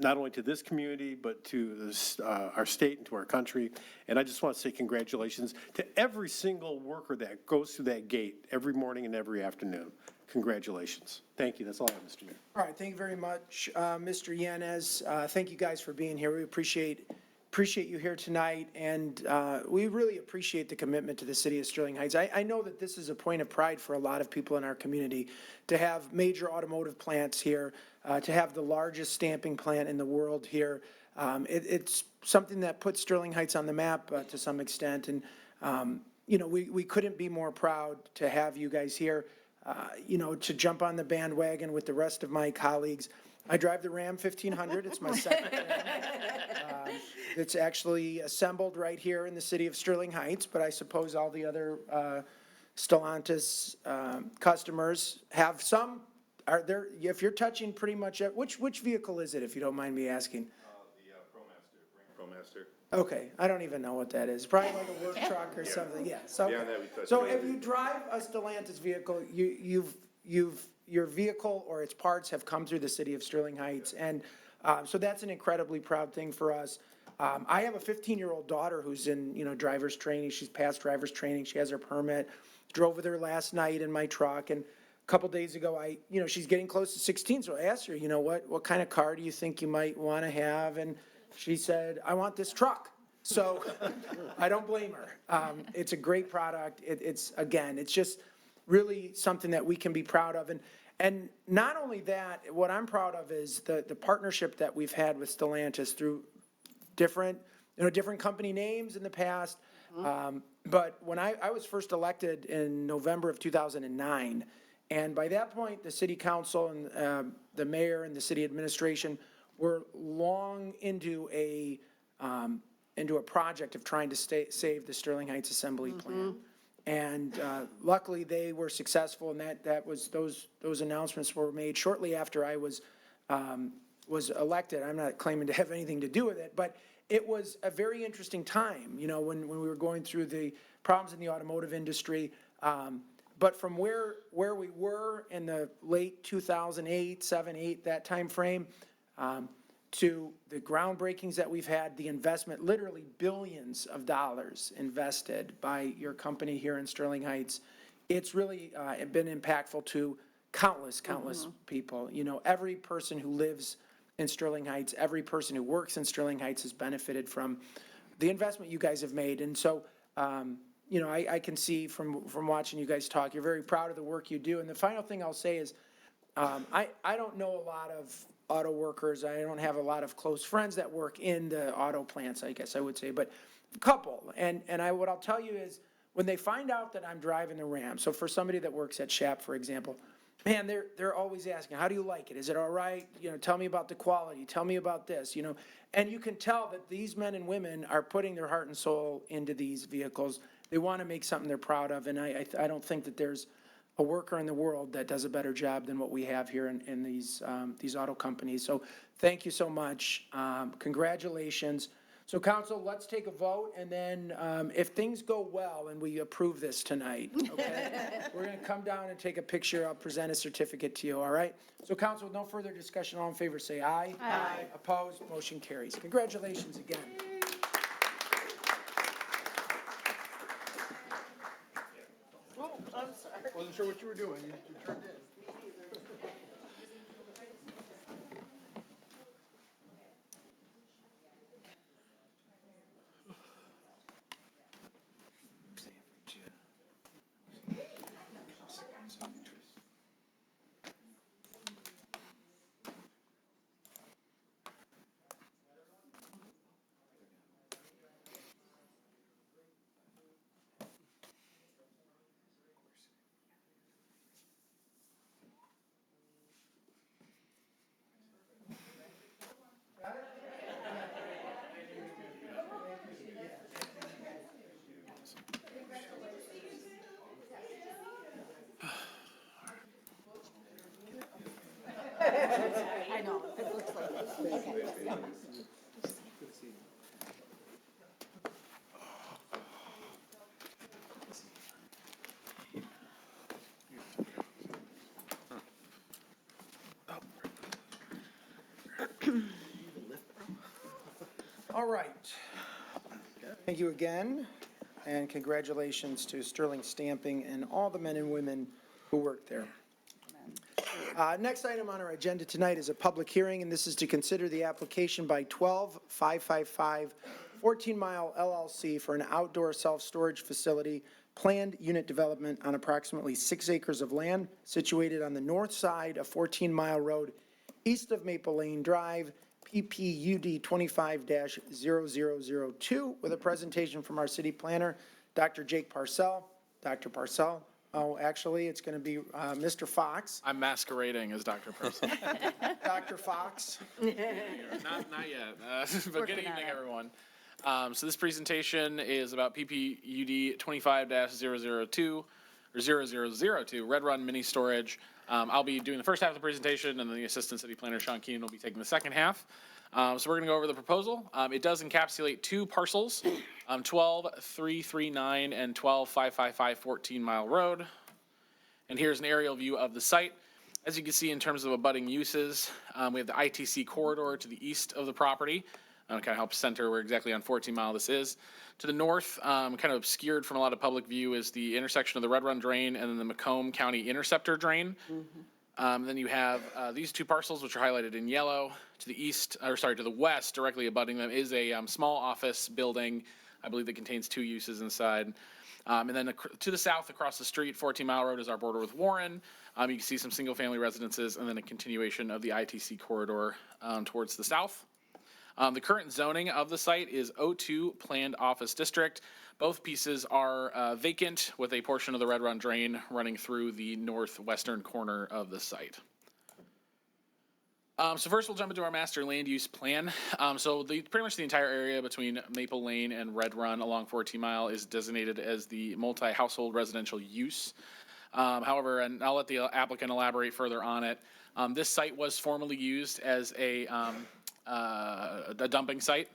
not only to this community, but to our state and to our country. And I just want to say congratulations to every single worker that goes through that gate every morning and every afternoon. Congratulations. Thank you. That's all I have, Mr. Mayor. All right, thank you very much, Mr. Yanez. Thank you guys for being here. We appreciate you here tonight, and we really appreciate the commitment to the city of Sterling Heights. I know that this is a point of pride for a lot of people in our community to have major automotive plants here, to have the largest stamping plant in the world here. It's something that puts Sterling Heights on the map to some extent, and we couldn't be more proud to have you guys here. To jump on the bandwagon with the rest of my colleagues. I drive the Ram 1500. It's my second Ram. It's actually assembled right here in the city of Sterling Heights, but I suppose all the other Stellantis customers have some. Are there? If you're touching pretty much, which vehicle is it, if you don't mind me asking? The ProMaster. Okay, I don't even know what that is. Probably like a work truck or something. Yeah. So, Beyond that, we touch so it if over. you drive a Stellantis vehicle, your vehicle or its parts have come through the city of Sterling Heights, and so that's an incredibly proud thing for us. I have a 15-year-old daughter who's in driver's training. She's passed driver's training. She has her permit. Drove with her last night in my truck, and a couple days ago, she's getting close to 16. So I asked her, what kind of car do you think you might want to have? And she said, I want this truck. So I don't blame her. It's a great product. It's just really something that we can be proud of. And not only that, what I'm proud of is the partnership that we've had with Stellantis through different company names in the past. But when I was first elected in November of 2009, and by that point, the city council and the mayor and the city administration were long into a project of trying to save the Sterling Heights Assembly Plant. And luckily, they were successful, and that was those announcements were made shortly after I was elected. I'm not claiming to have anything to do with it, but it was a very interesting time, when we were going through the problems in the automotive industry. But from where we were in the late 2008, 7, 8, that time frame, to the groundbreakings that we've had, the investment, literally billions of dollars invested by your company here in Sterling Heights, it's really been impactful to countless people. Every person who lives in Sterling Heights, every person who works in Sterling Heights has benefited from the investment you guys have made. And so, I can see from watching you guys talk, you're very proud of the work you do. And the final thing I'll say is, I don't know a lot of auto workers. I don't have a lot of close friends that work in the auto plants, I guess I would say, but a couple. And what I'll tell you is when they find out that I'm driving the Ram, so for somebody that works at Shap, for example, man, they're always asking, how do you like it? Is it all right? Tell me about the quality. Tell me about this, and you can tell that these men and women are putting their heart and soul into these vehicles. They want to make something they're proud of. And I don't think that there's a worker in the world that does a better job than what we have here in these auto companies. So thank you so much. Congratulations. So council, let's take a vote, and then if things go well and we approve this tonight, okay, we're going to come down and take a picture. I'll present a certificate to you, all right? So council, with no further discussion, all in favor say aye. Aye. Opposed, motion carries. Congratulations again. Oh, I'm sorry. Wasn't sure what you were doing. You turned in. All right. Thank you again, and congratulations to Sterling Stamping and all the men and women who work there. Next item on our agenda tonight is a public hearing, and this is to consider the application by 12555 14 Mile LLC for an outdoor self-storage facility, planned unit development on approximately 6 acres of land situated on the north side of 14 Mile Road, east of Maple Lane Drive, PPUD 25-0002, with a presentation from our city planner, Dr. Jake Parcell. Dr. Parcell. Oh, actually, it's going to be Mr. Fox. I'm masquerading as Dr. Person. Dr. Fox. Not yet. But good evening, everyone. So this presentation is about PPUD 25-002 or 0002, Red Run Mini Storage. I'll be doing the first half of the presentation, and then the Assistant City Planner, Sean Keenan, will be taking the second half. So we're going to go over the proposal. It does encapsulate 2 parcels, 12339 and 12555 14 Mile Road. And here's an aerial view of the site. As you can see, in terms of abutting uses, we have the ITC corridor to the east of the property. Kind of helps center where exactly on 14 Mile this is. To the north, kind of obscured from a lot of public view, is the intersection of the Red Run Drain and then the Macomb County Interceptor Drain. Then you have these 2 parcels, which are highlighted in yellow. To the east, or sorry, to the west, directly abutting them, is a small office building, I believe, that contains 2 uses inside. And then to the south, across the street, 14 Mile Road is our border with Warren. You can see some single-family residences, and then a continuation of the ITC corridor towards the south. The current zoning of the site is O2 Planned Office District. Both pieces are vacant, with a portion of the Red Run Drain running through the northwestern corner of the site. So first we'll jump into our master land use plan. So pretty much the entire area between Maple Lane and Red Run along 14 Mile is designated as the multi-household residential use. However, and I'll let the applicant elaborate further on it, this site was formerly used as a dumping site.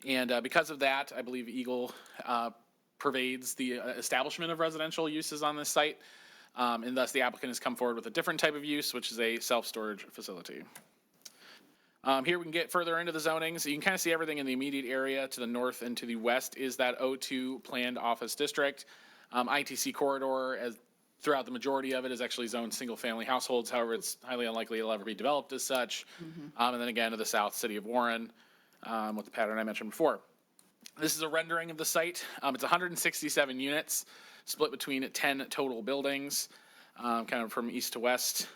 Because of that, I believe Eagle pervades the establishment of residential uses on this site. And thus the applicant has come forward with a different type of use, which is a self-storage facility. Here we can get further into the zoning. So you can kind of see everything in the immediate area. To the north and to the west is that O2 Planned Office District. ITC corridor, as throughout the majority of it, is actually zoned single-family households. However, it's highly unlikely it'll ever be developed as such. And then again to the south, city of Warren, with the pattern I mentioned before. This is a rendering of the site. It's 167 units, split between 10 total buildings, kind of from east to west,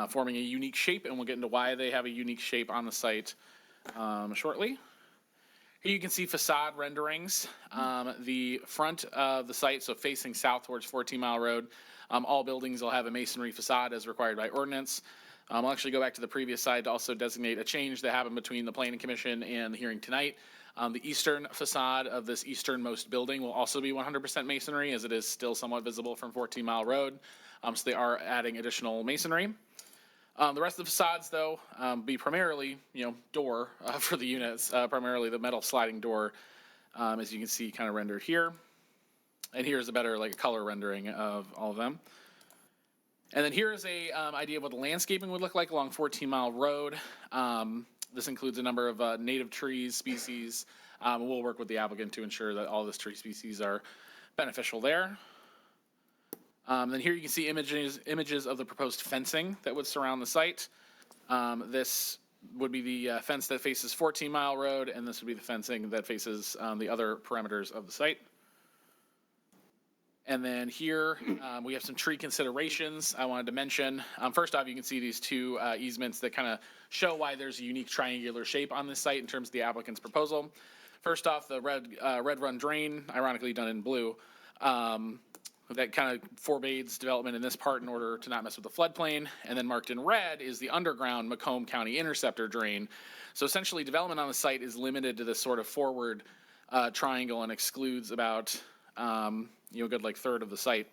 forming a unique shape, and we'll get into why they have a unique shape on the site shortly. Here you can see facade renderings. The front of the site, so facing south towards 14 Mile Road, all buildings will have a masonry facade as required by ordinance. I'll actually go back to the previous slide to also designate a change that happened between the Planning Commission and the hearing tonight. The eastern facade of this easternmost building will also be 100% masonry, as it is still somewhat visible from 14 Mile Road. So they are adding additional masonry. The rest of the facades, though, be primarily, door for the units, primarily the metal sliding door, as you can see kind of rendered here. And here's a better color rendering of all of them. And then here's a idea of what the landscaping would look like along 14 Mile Road. This includes a number of native trees, species. We'll work with the applicant to ensure that all this tree species are beneficial there. Then here you can see images of the proposed fencing that would surround the site. This would be the fence that faces 14 Mile Road, and this would be the fencing that faces the other perimeters of the site. And then here we have some tree considerations I wanted to mention. First off, you can see these 2 easements that kind of show why there's a unique triangular shape on this site in terms of the applicant's proposal. First off, the Red Run Drain, ironically done in blue, that kind of forbids development in this part in order to not mess with the floodplain. And then marked in red is the underground Macomb County Interceptor Drain. So essentially development on the site is limited to this sort of forward triangle and excludes about a good third of the site.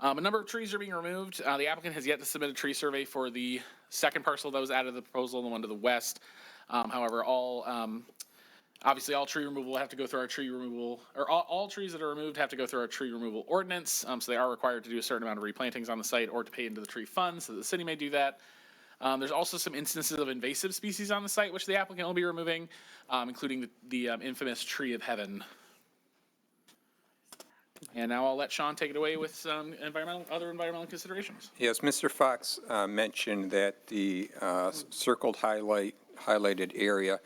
A number of trees are being removed. The applicant has yet to submit a tree survey for the second parcel that was added to the proposal, the one to the west. However, obviously all tree removal will have to go through our tree removal, or all trees that are removed have to go through our tree removal ordinance. So they are required to do a certain amount of replantings on the site or to pay into the tree fund so the city may do that. There's also some instances of invasive species on the site, which the applicant will be removing, including the infamous tree of heaven. And now I'll let Sean take it away with some other environmental considerations. Yes, Mr. Fox mentioned that the circled highlighted area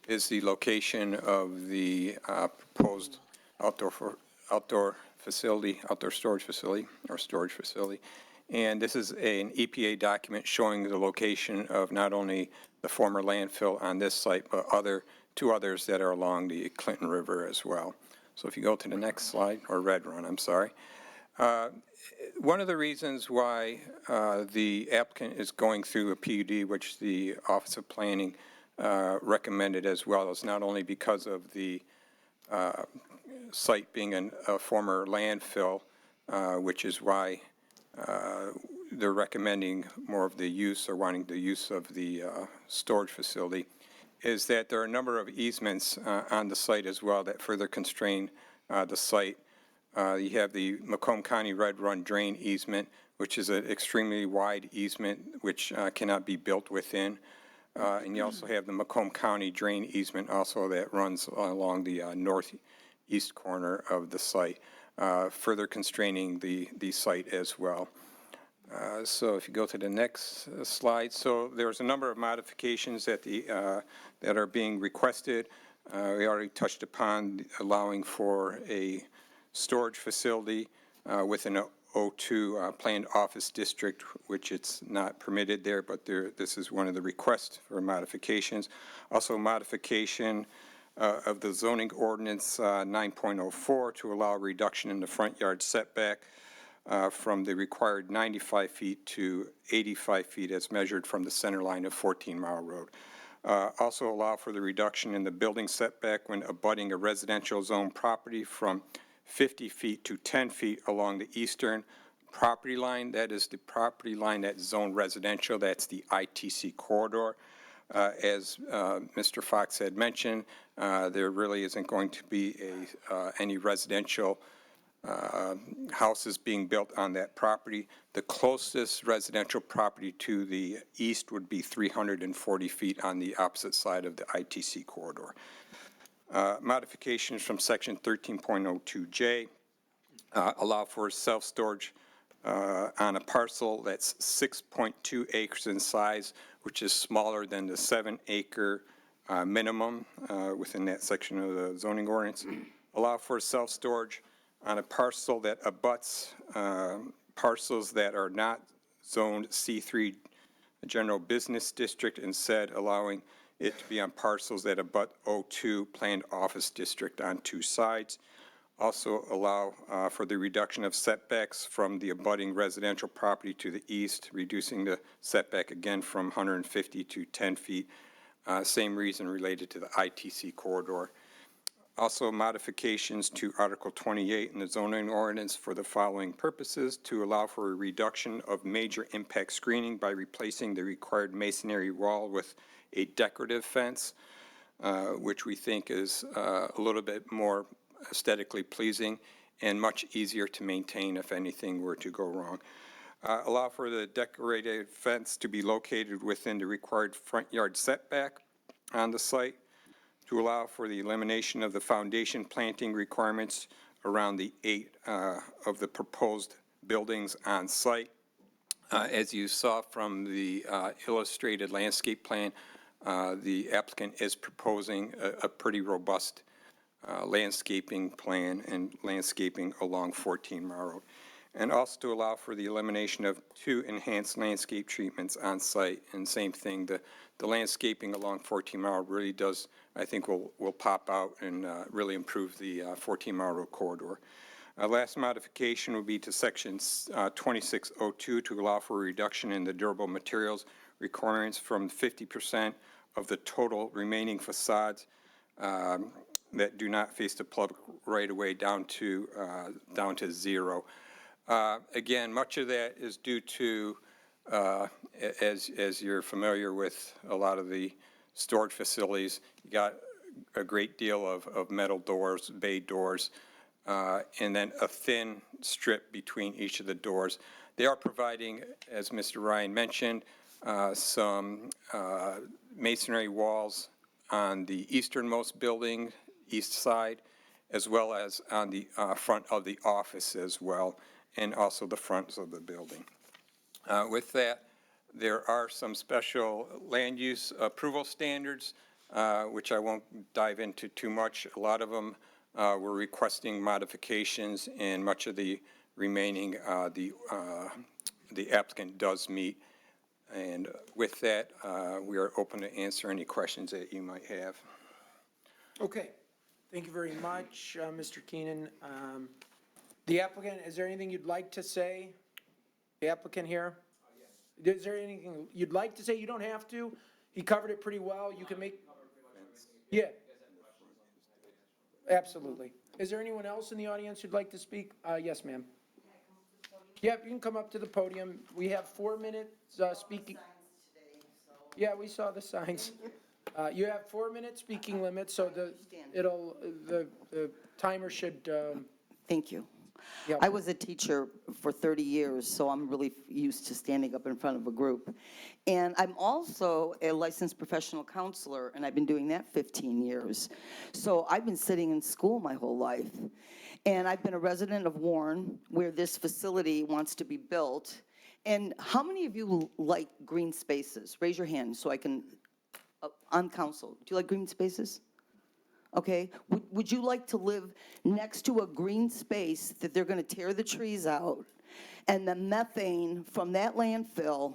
is the location of the proposed outdoor storage facility. And this is an EPA document showing the location of not only the former landfill on this site, but two others that are along the Clinton River as well. So if you go to the next slide, or Red Run, I'm sorry. One of the reasons why the applicant is going through a PUD, which the Office of Planning recommended as well, is not only because of the site being a former landfill, which is why they're recommending more of the use or wanting the use of the storage facility, is that there are a number of easements on the site as well that further constrain the site. You have the Macomb County Red Run Drain easement, which is an extremely wide easement which cannot be built within. And you also have the Macomb County Drain easement also that runs along the northeast corner of the site, further constraining the site as well. So if you go to the next slide, so there's a number of modifications that that are being requested. We already touched upon allowing for a storage facility with an O2 planned office district, which it's not permitted there, but this is one of the requests for modifications. Also modification of the zoning ordinance 9.04 to allow reduction in the front yard setback from the required 95 feet to 85 feet as measured from the center line of 14 Mile Road. Also allow for the reduction in the building setback when abutting a residential zone property from 50 feet to 10 feet along the eastern property line. That is the property line that's zoned residential. That's the ITC corridor. As Mr. Fox had mentioned, there really isn't going to be any residential houses being built on that property. The closest residential property to the east would be 340 feet on the opposite side of the ITC corridor. Modifications from section 13.02J allow for self-storage on a parcel that's 6.2 acres in size, which is smaller than the 7-acre minimum within that section of the zoning ordinance. Allow for self-storage on a parcel that abuts parcels that are not zoned C3 general business district, instead allowing it to be on parcels that abut O2 planned office district on two sides. Also allow for the reduction of setbacks from the abutting residential property to the east, reducing the setback again from 150 to 10 feet. Same reason related to the ITC corridor. Also modifications to Article 28 in the zoning ordinance for the following purposes: to allow for a reduction of major impact screening by replacing the required masonry wall with a decorative fence, which we think is a little bit more aesthetically pleasing and much easier to maintain if anything were to go wrong. Allow for the decorated fence to be located within the required front yard setback on the site. To allow for the elimination of the foundation planting requirements around the 8 of the proposed buildings on site. As you saw from the illustrated landscape plan, the applicant is proposing a pretty robust landscaping plan and landscaping along 14 Mile Road. And also to allow for the elimination of 2 enhanced landscape treatments on site. And same thing, the landscaping along 14 Mile really does, I think, will pop out and really improve the 14 Mile Road corridor. Last modification would be to section 2602 to allow for a reduction in the durable materials requirements from 50% of the total remaining facades that do not face the public right of way down to 0. Again, much of that is due to, as you're familiar with a lot of the storage facilities, you got a great deal of metal doors, bay doors, and then a thin strip between each of the doors. They are providing, as Mr. Ryan mentioned, some masonry walls on the easternmost building, east side, as well as on the front of the office as well, and also the fronts of the building. With that, there are some special land use approval standards, which I won't dive into too much. A lot of them we're requesting modifications, and much of the remaining the applicant does meet. And with that, we are open to answer any questions that you might have. Okay, thank you very much, Mr. Keenan. The applicant, is there anything you'd like to say? The applicant here? Is there anything you'd like to say? You don't have to. He covered it pretty well. You can make. Yeah. Absolutely. Is there anyone else in the audience who'd like to speak? Yes, ma'am. Yep, you can come up to the podium. We have 4 minutes speaking. Yeah, we saw the signs. You have 4 minutes speaking limit, so the timer should. Thank you. Yeah. I was a teacher for 30 years, so I'm really used to standing up in front of a group. And I'm also a licensed professional counselor, and I've been doing that 15 years. So I've been sitting in school my whole life. And I've been a resident of Warren, where this facility wants to be built. And how many of you like green spaces? Raise your hand so I can, on council, do you like green spaces? Okay, would you like to live next to a green space that they're going to tear the trees out, and the methane from that landfill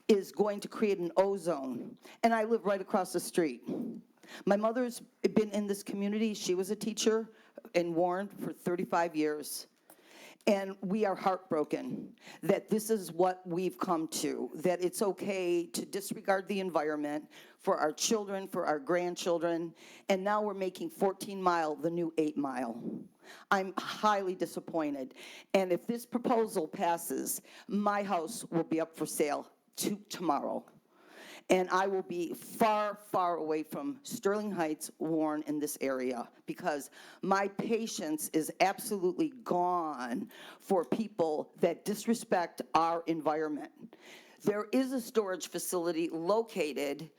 is going to create an ozone? And I live right across the street. My mother's been in this community. She was a teacher in Warren for 35 years. And we are heartbroken that this is what we've come to, that it's okay to disregard the environment for our children, for our grandchildren, and now we're making 14 Mile the new 8 Mile. I'm highly disappointed. And if this proposal passes, my house will be up for sale tomorrow. And I will be far, far away from Sterling Heights, Warren, in this area, because my patience is absolutely gone for people that disrespect our environment. There is a storage facility located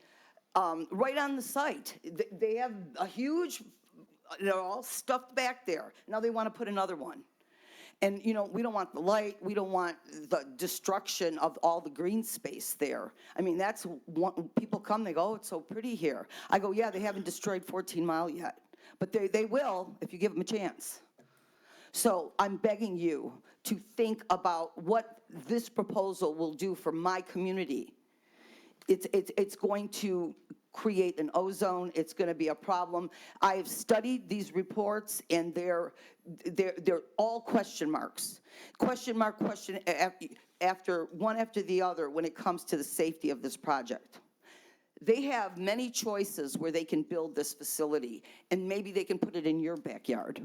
right on the site. They have a huge, they're all stuffed back there. Now they want to put another one. And, you know, we don't want the light, we don't want the destruction of all the green space there. I mean, that's one, people come, they go, oh, it's so pretty here. I go, yeah, they haven't destroyed 14 Mile yet, but they will if you give them a chance. So I'm begging you to think about what this proposal will do for my community. It's going to create an ozone. It's going to be a problem. I have studied these reports, and they're all question marks. Question mark, question after one after the other when it comes to the safety of this project. They have many choices where they can build this facility, and maybe they can put it in your backyard.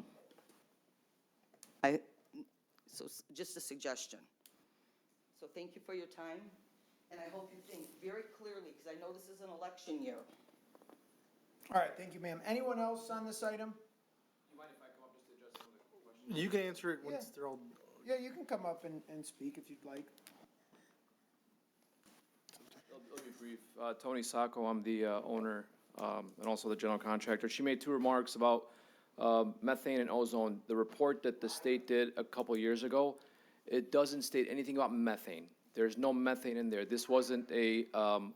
So just a suggestion. So thank you for your time. And I hope you think very clearly, because I know this is an election year. All right, thank you, ma'am. Anyone else on this item? You mind if I come up just to address some of the questions? You can answer it once they're all. Yeah, you can come up and speak if you'd like. I'll be brief. Tony Sacco, I'm the owner and also the general contractor. She made 2 remarks about methane and ozone. The report that the state did a couple years ago, it doesn't state anything about methane. There's no methane in there. This wasn't a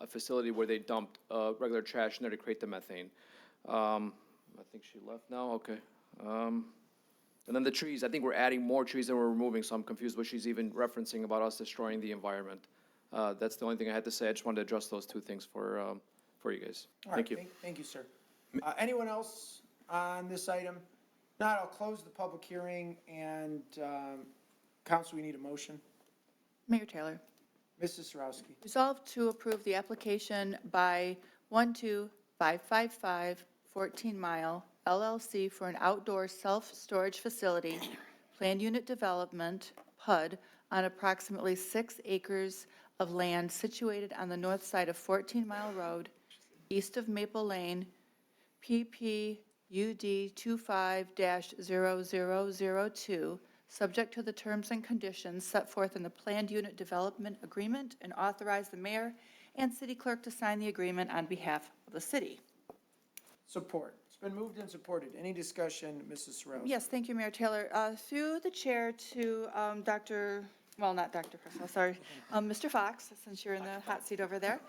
facility where they dumped regular trash in there to create the methane. I think she left now, okay. And then the trees, I think we're adding more trees than we're removing, so I'm confused what she's even referencing about us destroying the environment. That's the only thing I had to say. I just wanted to address those 2 things for you guys. Thank you. Thank you, sir. Anyone else on this item? Not, I'll close the public hearing, and council, we need a motion. Mayor Taylor. Mrs. Sarowski. Resolved to approve the application by 12555 14 Mile LLC for an outdoor self-storage facility, planned unit development, PUD, on approximately 6 acres of land situated on the north side of 14 Mile Road, east of Maple Lane, PPUD 25-0002, subject to the terms and conditions set forth in the planned unit development agreement, and authorize the mayor and city clerk to sign the agreement on behalf of the city. Support. It's been moved and supported. Any discussion, Mrs. Sorrells? Yes, thank you, Mayor Taylor. Through the chair to not Dr. Parcell, sorry, Mr. Fox, since you're in the hot seat over there.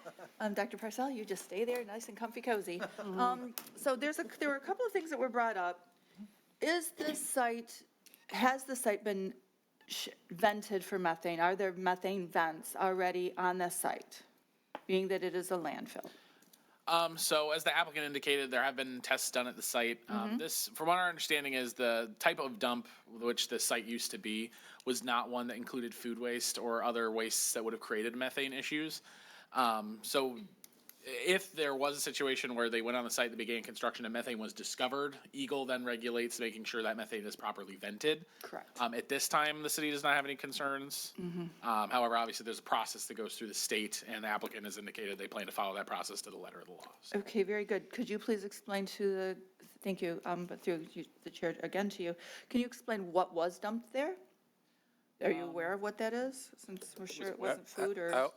Dr. Parcell, you just stay there, nice and comfy cozy. So there were a couple of things that were brought up. Has the site been vented for methane? Are there methane vents already on the site, being that it is a landfill? So as the applicant indicated, there have been tests done at the site. This, from what our understanding is, the type of dump which the site used to be was not one that included food waste or other wastes that would have created methane issues. So if there was a situation where they went on the site that began construction and methane was discovered, Eagle then regulates making sure that methane is properly vented. Correct. At this time, the city does not have any concerns. However, obviously, there's a process that goes through the state, and the applicant has indicated they plan to follow that process to the letter of the law. So. Okay, very good. Could you please explain thank you, but through the chair again to you, can you explain what was dumped there? Are you aware of what that is, since we're sure it wasn't food or?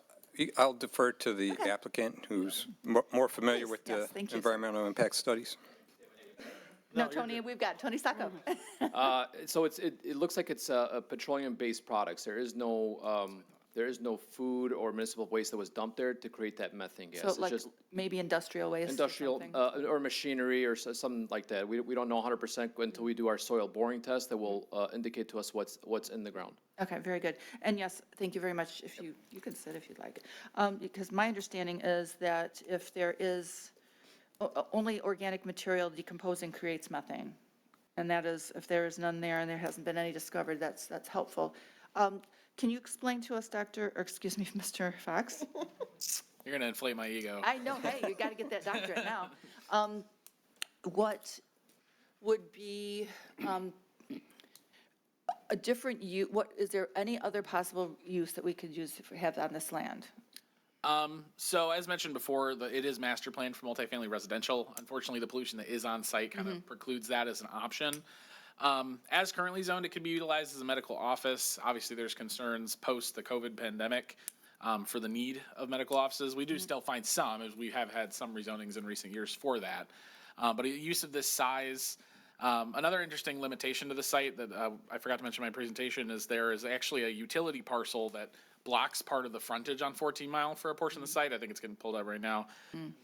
I'll defer to the applicant, who's more familiar with the thank you. environmental impact studies. No, Tony, we've got Tony Sacco. So it looks like it's a petroleum-based products. There is no food or municipal waste that was dumped there to create that methane gas. So It's like just maybe industrial waste or industrial, something? or machinery or something like that. We don't know 100% until we do our soil boring test that will indicate to us what's in the ground. Okay, very good. And yes, thank you very much. If you can sit if you'd like. Because my understanding is that if there is, only organic material decomposing creates methane. And that is, if there is none there and there hasn't been any discovered, that's helpful. Can you explain to us, Mr. Fox? You're going to inflate my ego. I know, hey, you got to get that doctorate now. What would be a different use, is there any other possible use that we could have on this land? So as mentioned before, it is master planned for multifamily residential. Unfortunately, the pollution that is on site kind of precludes that as an option. As currently zoned, it could be utilized as a medical office. Obviously, there's concerns post the COVID pandemic for the need of medical offices. We do still find some, as we have had some rezonings in recent years for that. But a use of this size, another interesting limitation to the site that I forgot to mention in my presentation is there is actually a utility parcel that blocks part of the frontage on 14 Mile for a portion of the site. I think it's getting pulled up right now.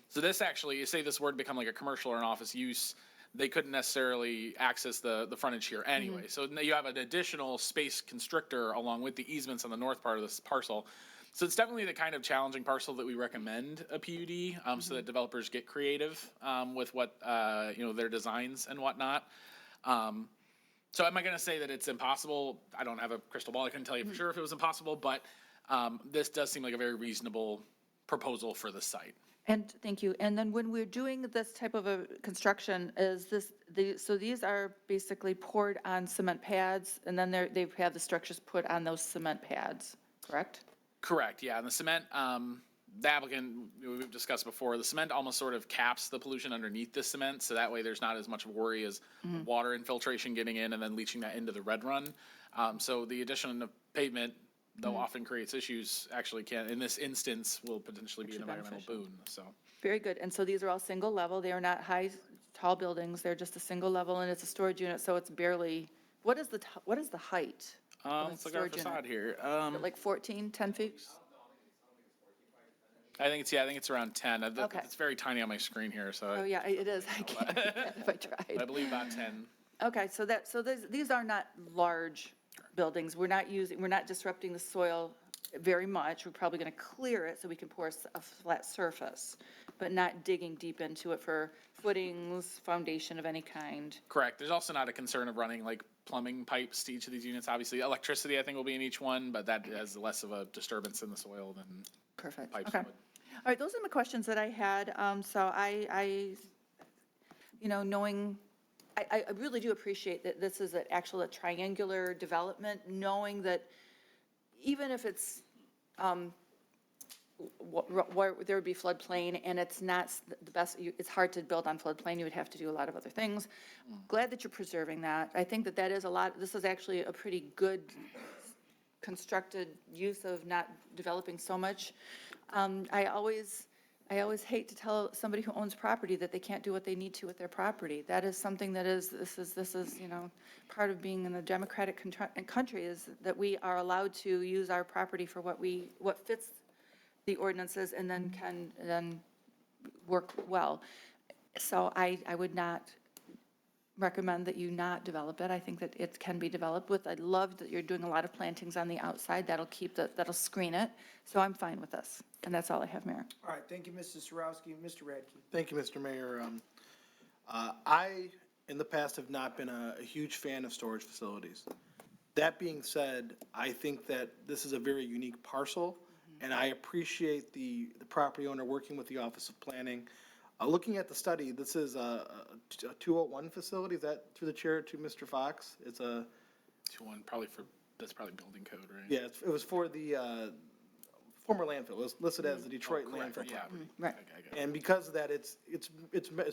So this actually, say this were to become like a commercial or an office use, they couldn't necessarily access the frontage here anyway. So you have an additional space constrictor along with the easements on the north part of this parcel. So it's definitely the kind of challenging parcel that we recommend a PUD so that developers get creative with what, their designs and whatnot. So am I going to say that it's impossible? I don't have a crystal ball. I couldn't tell you for sure if it was impossible, but this does seem like a very reasonable proposal for the site. And thank you. And then when we're doing this type of a construction, so these are basically poured on cement pads, and then they have the structures put on those cement pads, correct? Correct, yeah. And the cement, the applicant, we've discussed before, the cement almost sort of caps the pollution underneath the cement, so that way there's not as much worry as water infiltration getting in and then leaching that into the red run. So the addition of pavement, though often creates issues, actually can, in this instance, will potentially be an environmental boon, so. Very good. And so these are all single level. They are not tall buildings. They're just a single level, and it's a storage unit, so it's barely, what is the height? Let's look at our facade here. Like 10 feet? I think it's around 10. Okay. It's very tiny on my screen here, so. Oh, yeah, it is. I can't get that if I tried. I believe about 10. Okay, so these are not large buildings. We're not disrupting the soil very much. We're probably going to clear it so we can pour a flat surface, but not digging deep into it for footings, foundation of any kind. Correct. There's also not a concern of running like plumbing pipes to each of these units. Obviously, electricity I think will be in each one, but that has less of a disturbance in the soil than Perfect. pipes Okay. would. All right, those are my questions that I had. So I knowing, I really do appreciate that this is a triangular development, knowing that even if it's, where there would be floodplain and it's not the best, it's hard to build on floodplain, you would have to do a lot of other things. Glad that you're preserving that. I think that is this is actually a pretty good constructed use of not developing so much. I always hate to tell somebody who owns property that they can't do what they need to with their property. That is something that this is, part of being in a democratic country is that we are allowed to use our property for what fits the ordinances and then can then work well. So I would not recommend that you not develop it. I think that it can be developed with. I love that you're doing a lot of plantings on the outside. That'll screen it. So I'm fine with this. And that's all I have, Mayor. All right, thank you, Mrs. Sarowski. Mr. Radke. Thank you, Mr. Mayor. I, in the past, have not been a huge fan of storage facilities. That being said, I think that this is a very unique parcel, and I appreciate the property owner working with the Office of Planning. Looking at the study, this is a 201 facility. Is that through the chair to Mr. Fox? It's a 2-1, that's probably building code, right? Yeah, it was for the former landfill. It was listed as the Detroit landfill Yeah. property. Right. And because of that, it's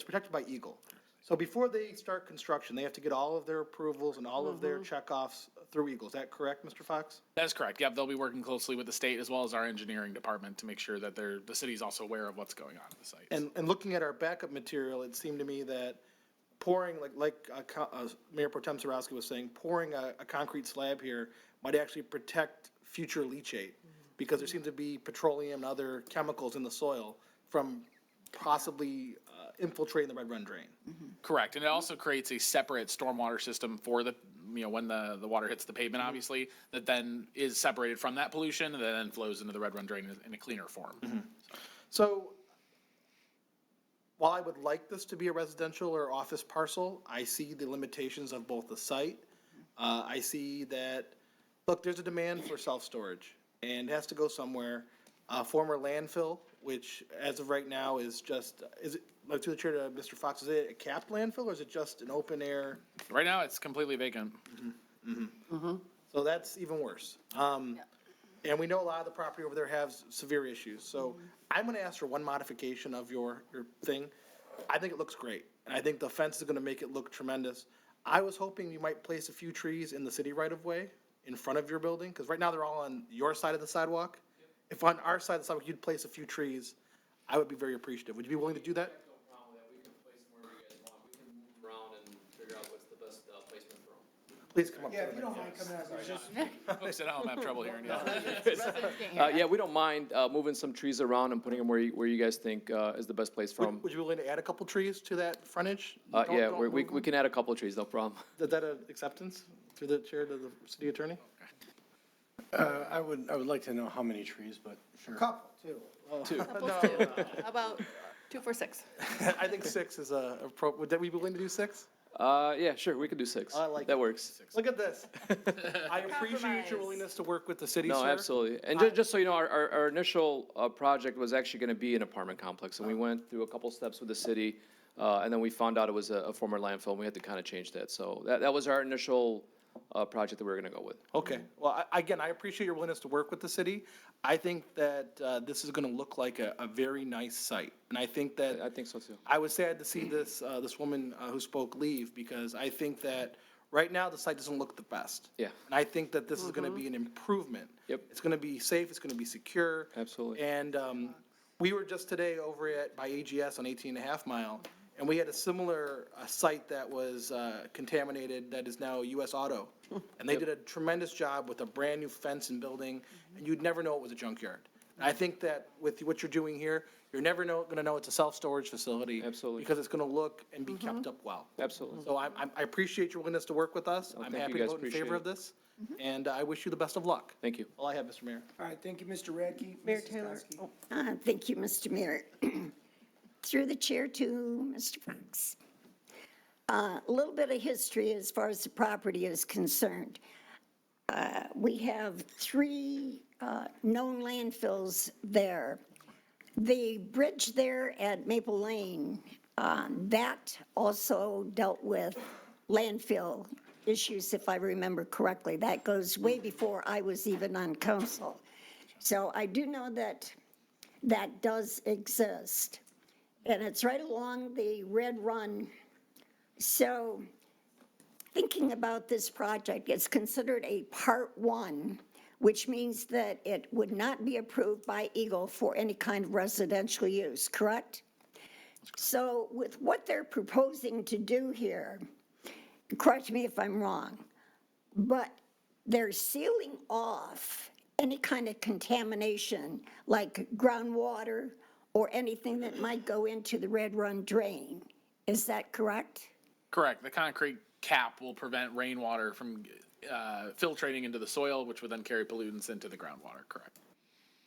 protected by Eagle. So before they start construction, they have to get all of their approvals and all of their checkoffs through Eagle. Is that correct, Mr. Fox? That's correct. Yep, they'll be working closely with the state as well as our engineering department to make sure that the city's also aware of what's going on at the site. And looking at our backup material, it seemed to me that pouring, like Mayor Pro Tem Sarowski was saying, pouring a concrete slab here might actually protect future leachate, because there seems to be petroleum and other chemicals in the soil from possibly infiltrating the Red Run drain. Correct, and it also creates a separate stormwater system for when the water hits the pavement, obviously, that then is separated from that pollution and then flows into the Red Run drain in a cleaner form. So while I would like this to be a residential or office parcel, I see the limitations of both the site. I see that, look, there's a demand for self-storage, and it has to go somewhere. Former landfill, which as of right now is it, like to the chair to Mr. Fox, is it a capped landfill or is it just an open air? Right now, it's completely vacant. So that's even worse. And we know a lot of the property over there has severe issues. So I'm going to ask for one modification of your thing. I think it looks great. And I think the fence is going to make it look tremendous. I was hoping you might place a few trees in the city right of way in front of your building, because right now they're all on your side of the sidewalk. If on our side of the sidewalk you'd place a few trees, I would be very appreciative. Would you be willing to do that? Please come up. Yeah, if you don't mind coming out, it's just. Folks at home have trouble hearing you. Yeah, we don't mind moving some trees around and putting them where you guys think is the best place for them. Would you be willing to add a couple trees to that frontage? Yeah, Don't we move them? can add a couple of trees, no problem. Is that an acceptance through the chair to the city attorney? I would like to know how many trees, but sure. Couple, too. Two. Couples too. How about 2 for 6? I think 6 is would we be willing to do 6? Yeah, sure, we could do 6. I like that it. works. Look at this. I appreciate your willingness to work with the city, sir. No, absolutely. And just so you know, our initial project was actually going to be an apartment complex, and we went through a couple steps with the city, and then we found out it was a former landfill, and we had to kind of change that. So that was our initial project that we were going to go with. Okay. Well, again, I appreciate your willingness to work with the city. I think that this is going to look like a very nice site. And I think that. I think so too. I was sad to see this woman who spoke leave, because I think that right now the site doesn't look the best. Yeah. And I think that this is going to be an improvement. Yep. It's going to be safe, it's going to be secure. Absolutely. And we were just today over by AGS on 18.5 Mile, and we had a similar site that was contaminated that is now US Auto. And they did a tremendous job with a brand-new fence and building, and you'd never know it was a junkyard. And I think that with what you're doing here, you're never going to know it's a self-storage facility. Absolutely. Because it's going to look and be kept up well. Absolutely. So I appreciate your willingness to work with us. I'm thank you happy to guys, vote in favor appreciate of this, and I wish you the best of luck. Thank you. All I have, Mr. Mayor. All right, thank you, Mr. Radke. Mayor Mrs. Taylor. Koski. Thank you, Mr. Mayor. Through the chair to Mr. Fox. A little bit of history as far as the property is concerned. We have 3 known landfills there. The bridge there at Maple Lane, that also dealt with landfill issues, if I remember correctly. That goes way before I was even on council. So I do know that that does exist. And it's right along the Red Run. So thinking about this project, it's considered a Part 1 which means that it would not be approved by Eagle for any kind of residential use, correct? So with what they're proposing to do here, correct me if I'm wrong, but they're sealing off any kind of contamination like groundwater or anything that might go into the Red Run drain. Is that correct? Correct. The concrete cap will prevent rainwater from filtrating into the soil, which would then carry pollutants into the groundwater, correct?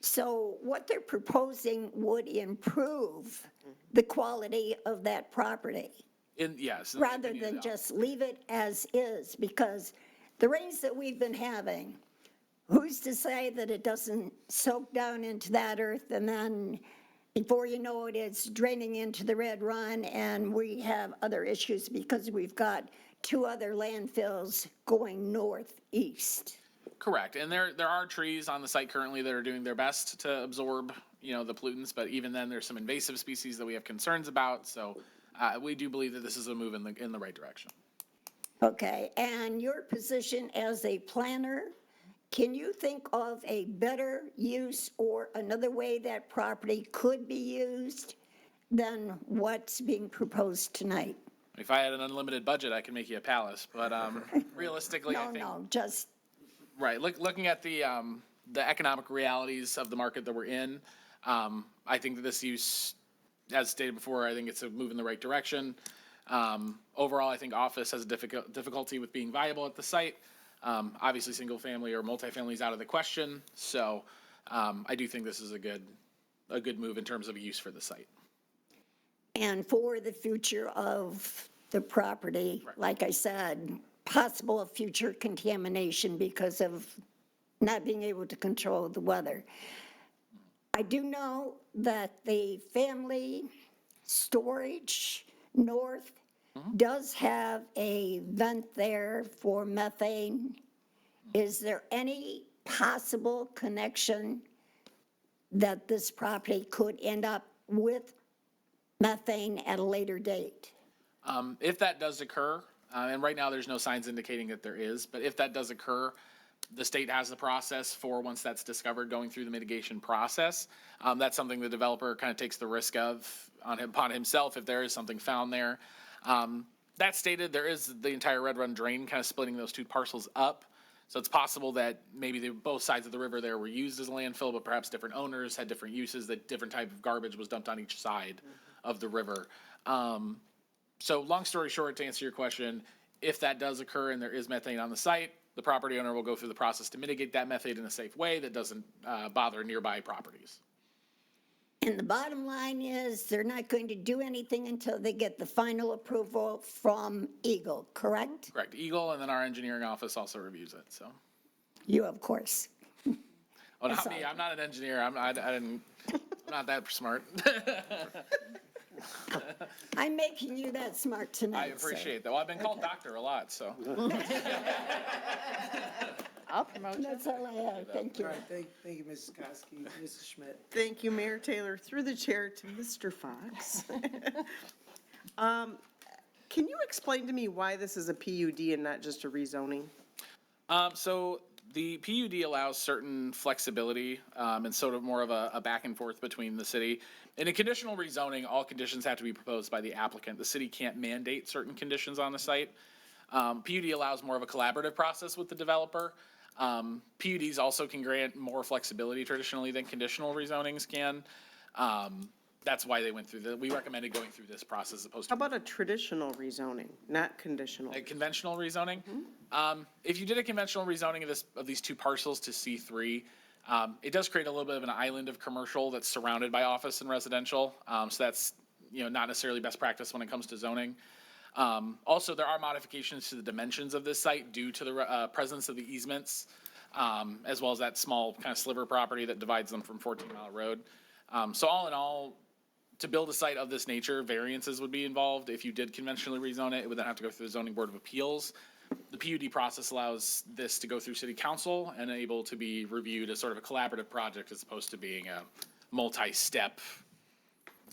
So what they're proposing would improve the quality of that property Yes. rather than just leave it as is, because the rains that we've been having, who's to say that it doesn't soak down into that earth and then before you know it, it's draining into the Red Run, and we have other issues because we've got 2 other landfills going northeast. Correct. And there are trees on the site currently that are doing their best to absorb, the pollutants, but even then there's some invasive species that we have concerns about. So we do believe that this is a move in the right direction. Okay, and your position as a planner, can you think of a better use or another way that property could be used than what's being proposed tonight? If I had an unlimited budget, I could make you a palace, but realistically, I think. No, just. Right, looking at the economic realities of the market that we're in, I think that this use, as stated before, I think it's a move in the right direction. Overall, I think office has a difficulty with being viable at the site. Obviously, single family or multifamily is out of the question, so I do think this is a good move in terms of use for the site. And for the future of the property, like I said, possible future contamination because of not being able to control the weather. I do know that the family storage north does have a vent there for methane. Is there any possible connection that this property could end up with methane at a later date? If that does occur, and right now there's no signs indicating that there is, but if that does occur, the state has the process for once that's discovered going through the mitigation process. That's something the developer kind of takes the risk of upon himself if there is something found there. That stated, there is the entire Red Run drain kind of splitting those 2 parcels up. So it's possible that maybe both sides of the river there were used as a landfill, but perhaps different owners had different uses, that different type of garbage was dumped on each side of the river. So long story short, to answer your question, if that does occur and there is methane on the site, the property owner will go through the process to mitigate that methane in a safe way that doesn't bother nearby properties. And the bottom line is they're not going to do anything until they get the final approval from Eagle, correct? Correct. Eagle, and then our engineering office also reviews it, so. You, of course. Oh, not me. I'm not an engineer. I'm not that smart. I'm making you that smart tonight. I appreciate that. Well, I've been called doctor a lot, so. I'll promote you. That's all I have. Thank you. All right, thank you, Mrs. Koski. Mrs. Schmidt. Thank you, Mayor Taylor. Through the chair to Mr. Fox. Can you explain to me why this is a PUD and not just a rezoning? So the PUD allows certain flexibility and sort of more of a back and forth between the city. In a conditional rezoning, all conditions have to be proposed by the applicant. The city can't mandate certain conditions on the site. PUD allows more of a collaborative process with the developer. PUDs also can grant more flexibility traditionally than conditional rezonings can. That's why they went through we recommended going through this process as opposed to. How about a traditional rezoning, not conditional? A conventional rezoning? If you did a conventional rezoning of these 2 parcels to C3, it does create a little bit of an island of commercial that's surrounded by office and residential. So that's, not necessarily best practice when it comes to zoning. Also, there are modifications to the dimensions of this site due to the presence of the easements, as well as that small kind of sliver property that divides them from 14 Mile Road. So all in all, to build a site of this nature, variances would be involved. If you did conventionally rezone it, it would then have to go through the Zoning Board of Appeals. The PUD process allows this to go through City Council and able to be reviewed as sort of a collaborative project as opposed to being a multi-step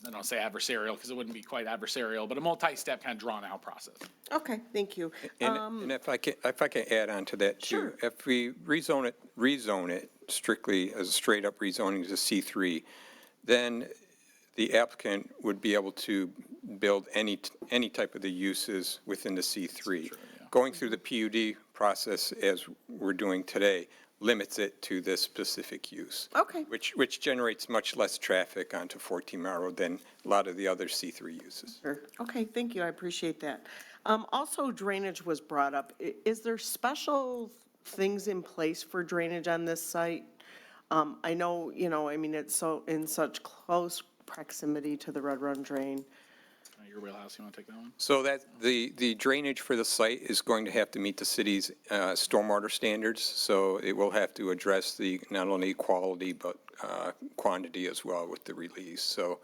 I don't say adversarial, because it wouldn't be quite adversarial, but a multi-step kind of drawn-out process. Okay, thank you. And if I can add on to that too. Sure. If we rezone it strictly as a straight-up rezoning to C3, then the applicant would be able to build any type of the uses within the C3. Going through the PUD process as we're doing today limits it to this specific use. Okay. Which generates much less traffic onto 14 Mile Road than a lot of the other C3 uses. Sure. Okay, thank you, I appreciate that. Also, drainage was brought up. Is there special things in place for drainage on this site? I know, I mean, it's so in such close proximity to the Red Run Drain. Your wheelhouse, you want to take that one? So that the drainage for the site is going to have to meet the city's stormwater standards. So it will have to address the not only quality but quantity as well with the release. So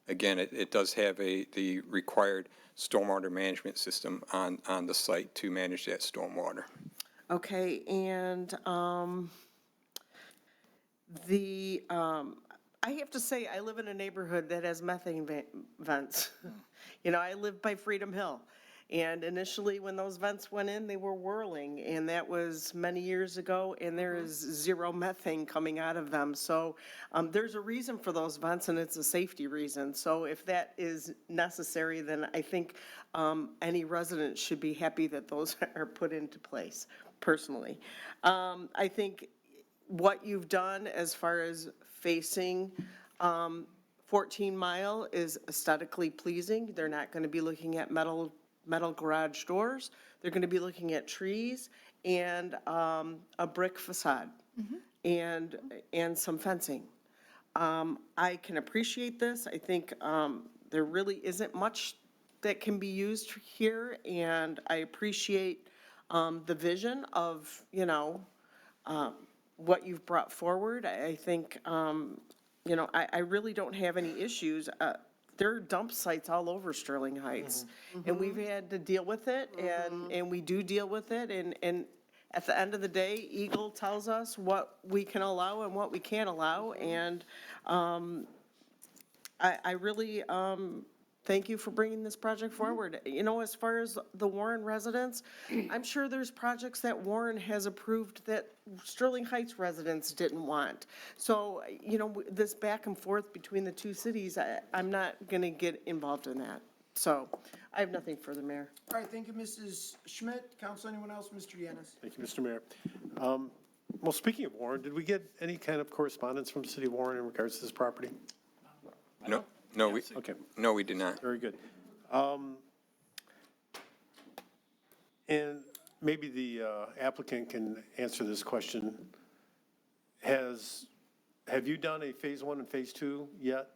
again, it does have the required stormwater management system on the site to manage that stormwater. Okay, and I have to say, I live in a neighborhood that has methane vents. I live by Freedom Hill. And initially, when those vents went in, they were whirling, and that was many years ago, and there is zero methane coming out of them. So there's a reason for those vents, and it's a safety reason. So if that is necessary, then I think any resident should be happy that those are put into place, personally. I think what you've done as far as facing 14 Mile is aesthetically pleasing. They're not going to be looking at metal garage doors. They're going to be looking at trees and a brick facade and some fencing. I can appreciate this. I think there really isn't much that can be used here, and I appreciate the vision of, what you've brought forward. I think, I really don't have any issues. There are dump sites all over Sterling Heights, and we've had to deal with it, and we do deal with it, and at the end of the day, Eagle tells us what we can allow and what we can't allow, and I really thank you for bringing this project forward. As far as the Warren residents, I'm sure there's projects that Warren has approved that Sterling Heights residents didn't want. So, this back and forth between the two cities, I'm not going to get involved in that. So, I have nothing further, Mayor. All right, thank you, Mrs. Schmidt. Council, anyone else? Mr. Yanis? Thank you, Mr. Mayor. Well, speaking of Warren, did we get any kind of correspondence from the city of Warren in regards to this property? No, we did not. Very good. And maybe the applicant can answer this question. Have you done a phase 1 and phase 2 yet?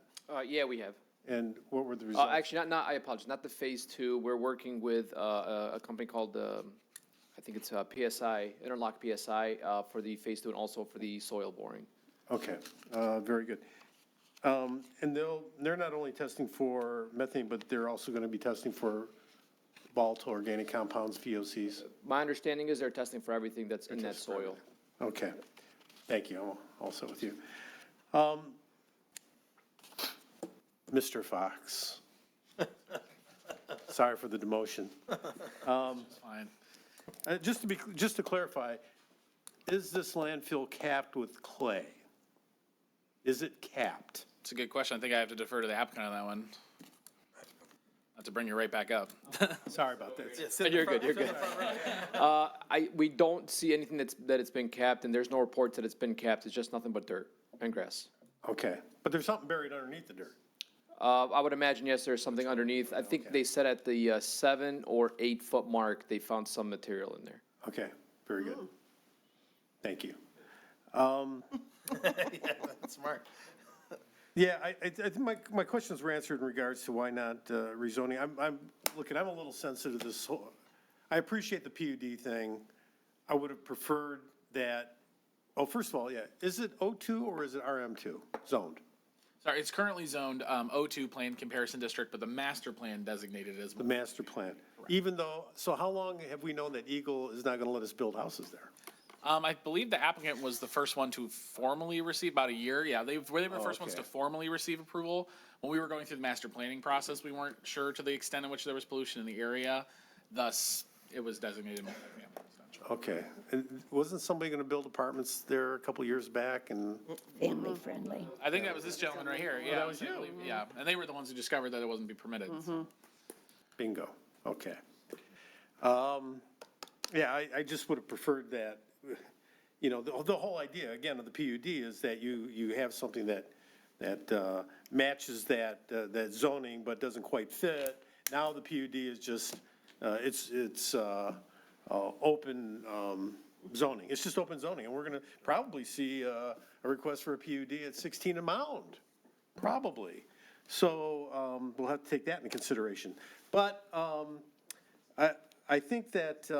Yeah, we have. And what were the results? Actually, I apologize, not the phase 2. We're working with a company called, I think it's PSI, Interlock PSI, for the phase 2 and also for the soil boring. Okay, very good. And they're not only testing for methane, but they're also going to be testing for volatile organic compounds, VOCs. My understanding is they're testing for everything that's in that soil. Okay, thank you. I'm also with you. Mr. Fox. Sorry for the demotion. Fine. Just to clarify, is this landfill capped with clay? Is it capped? It's a good question. I think I have to defer to the applicant on that one. Not to bring you right back up. Sorry about that. You're good. We don't see anything that it's been capped, and there's no reports that it's been capped. It's just nothing but dirt and grass. Okay, but there's something buried underneath the dirt. I would imagine, yes, there's something underneath. I think they said at the 7 or 8 foot mark, they found some material in there. Okay, very good. Thank you. Yeah, that's smart. Yeah, I think my questions were answered in regards to why not rezoning. I'm a little sensitive to this. I appreciate the PUD thing. I would have preferred that, first of all, yeah, is it O2 or is it RM2 zoned? Sorry, it's currently zoned O2 Plan Comparison District, but the master plan designated as. The master plan. Even though, so how long have we known that Eagle is not going to let us build houses there? I believe the applicant was the first one to formally receive, about a year, yeah, they were the first ones to formally receive approval. When we were going through the master planning process, we weren't sure to the extent in which there was pollution in the area, thus it was designated multifamily residential. Okay. And wasn't somebody going to build apartments there a couple years back and? Family friendly. I think that was this gentleman right here, yeah. That was you. Yeah, and they were the ones who discovered that it wasn't be permitted. So. Bingo, okay. Yeah, I just would have preferred that, you know, the whole idea, again, of the PUD is that you have something that matches that zoning but doesn't quite fit. Now the PUD is just, it's open zoning. It's just open zoning, and we're gonna probably see a request for a PUD at 16 a Mound, probably. So we'll have to take that into consideration. But I think that,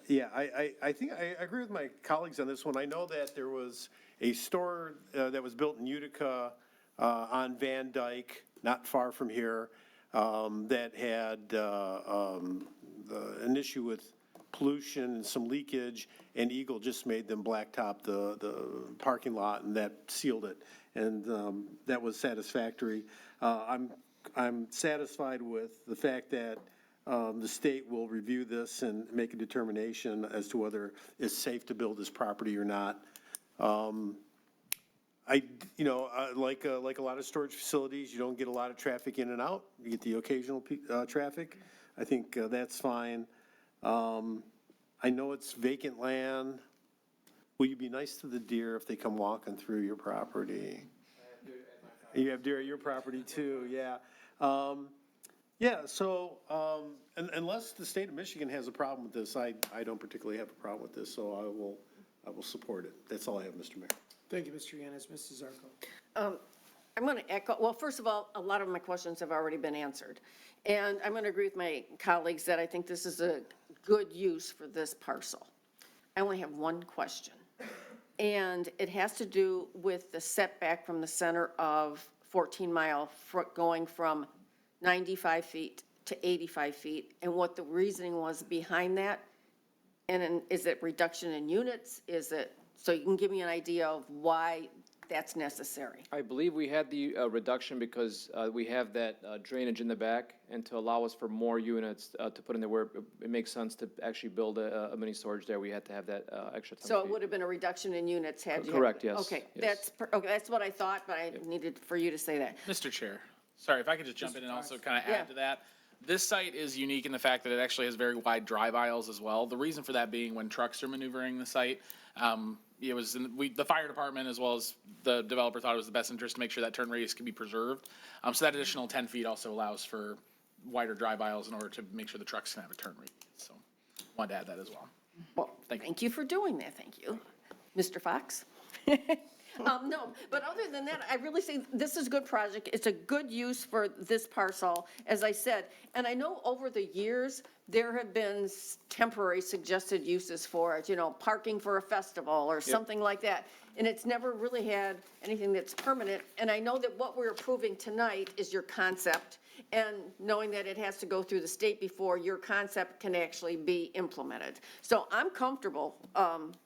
yeah, I think I agree with my colleagues on this one. I know that there was a store that was built in Utica on Van Dyke, not far from here, that had an issue with pollution and some leakage, and Eagle just made them blacktop the parking lot, and that sealed it. And that was satisfactory. I'm satisfied with the fact that the state will review this and make a determination as to whether it's safe to build this property or not. Like a lot of storage facilities, you don't get a lot of traffic in and out. You get the occasional traffic. I think that's fine. I know it's vacant land. Will you be nice to the deer if they come walking through your property? You have deer at your property too, yeah. Yeah, so, unless the state of Michigan has a problem with this, I don't particularly have a problem with this, so I will support it. That's all I have, Mr. Mayor. Thank you, Mr. Yanis. Mrs. Zarko. I'm going to echo, well, first of all, a lot of my questions have already been answered. And I'm going to agree with my colleagues that I think this is a good use for this parcel. I only have one question. And it has to do with the setback from the center of 14 Mile, going from 95 feet to 85 feet, and what the reasoning was behind that. And is it reduction in units? Is it, so you can give me an idea of why that's necessary? I believe we had the reduction because we have that drainage in the back, and to allow us for more units to put in there where it makes sense to actually build a mini storage there, we had to have that extra 10 So it feet. would have been a reduction in units had you. Correct, yes, Okay, yes. that's what I thought, but I needed for you to say that. Mr. Chair, sorry, if I could just jump in and also kind of add to that. This site is unique in the fact that it actually has very wide drive aisles as well. The reason for that being when trucks are maneuvering the site, it was, the fire department as well as the developer thought it was the best interest to make sure that turn radius can be preserved. So that additional 10 feet also allows for wider drive aisles in order to make sure the trucks can have a turn radius. So wanted to add that as well. Well, thank you for doing that, thank you. Mr. Fox? No, but other than that, I really say this is a good project. It's a good use for this parcel, as I said. And I know over the years, there have been temporary suggested uses for it, you know, parking for a festival or something like that. And it's never really had anything that's permanent. And I know that what we're approving tonight is your concept, and knowing that it has to go through the state before your concept can actually be implemented. So I'm comfortable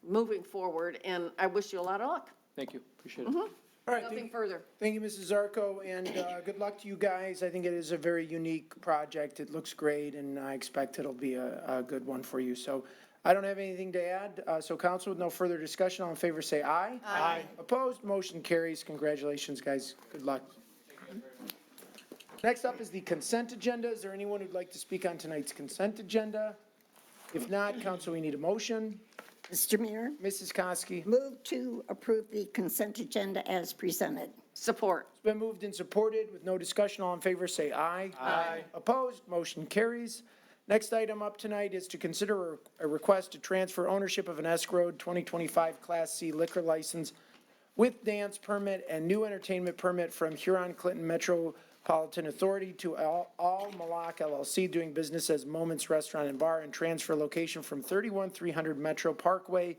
moving forward, and I wish you a lot of luck. Thank you, appreciate it. All right, Nothing further. Thank you, Mrs. Zarko, and good luck to you guys. I think it is a very unique project. It looks great, and I expect it'll be a good one for you. So I don't have anything to add. So council, with no further discussion, all in favor say aye. Aye. Opposed, motion carries. Congratulations, guys. Good luck. Next up is the consent agenda. Is there anyone who'd like to speak on tonight's consent agenda? If not, council, we need a motion. Mr. Mayor? Mrs. Koski? Move to approve the consent agenda as presented. Support. It's been moved and supported with no discussion. All in favor say aye. Aye. Opposed, motion carries. Next item up tonight is to consider a request to transfer ownership of an escrowed 2025 Class C liquor license with dance permit and new entertainment permit from Huron-Clinton Metropolitan Authority to All Malak LLC, doing business as Moments Restaurant and Bar, and transfer location from 31300 Metro Parkway,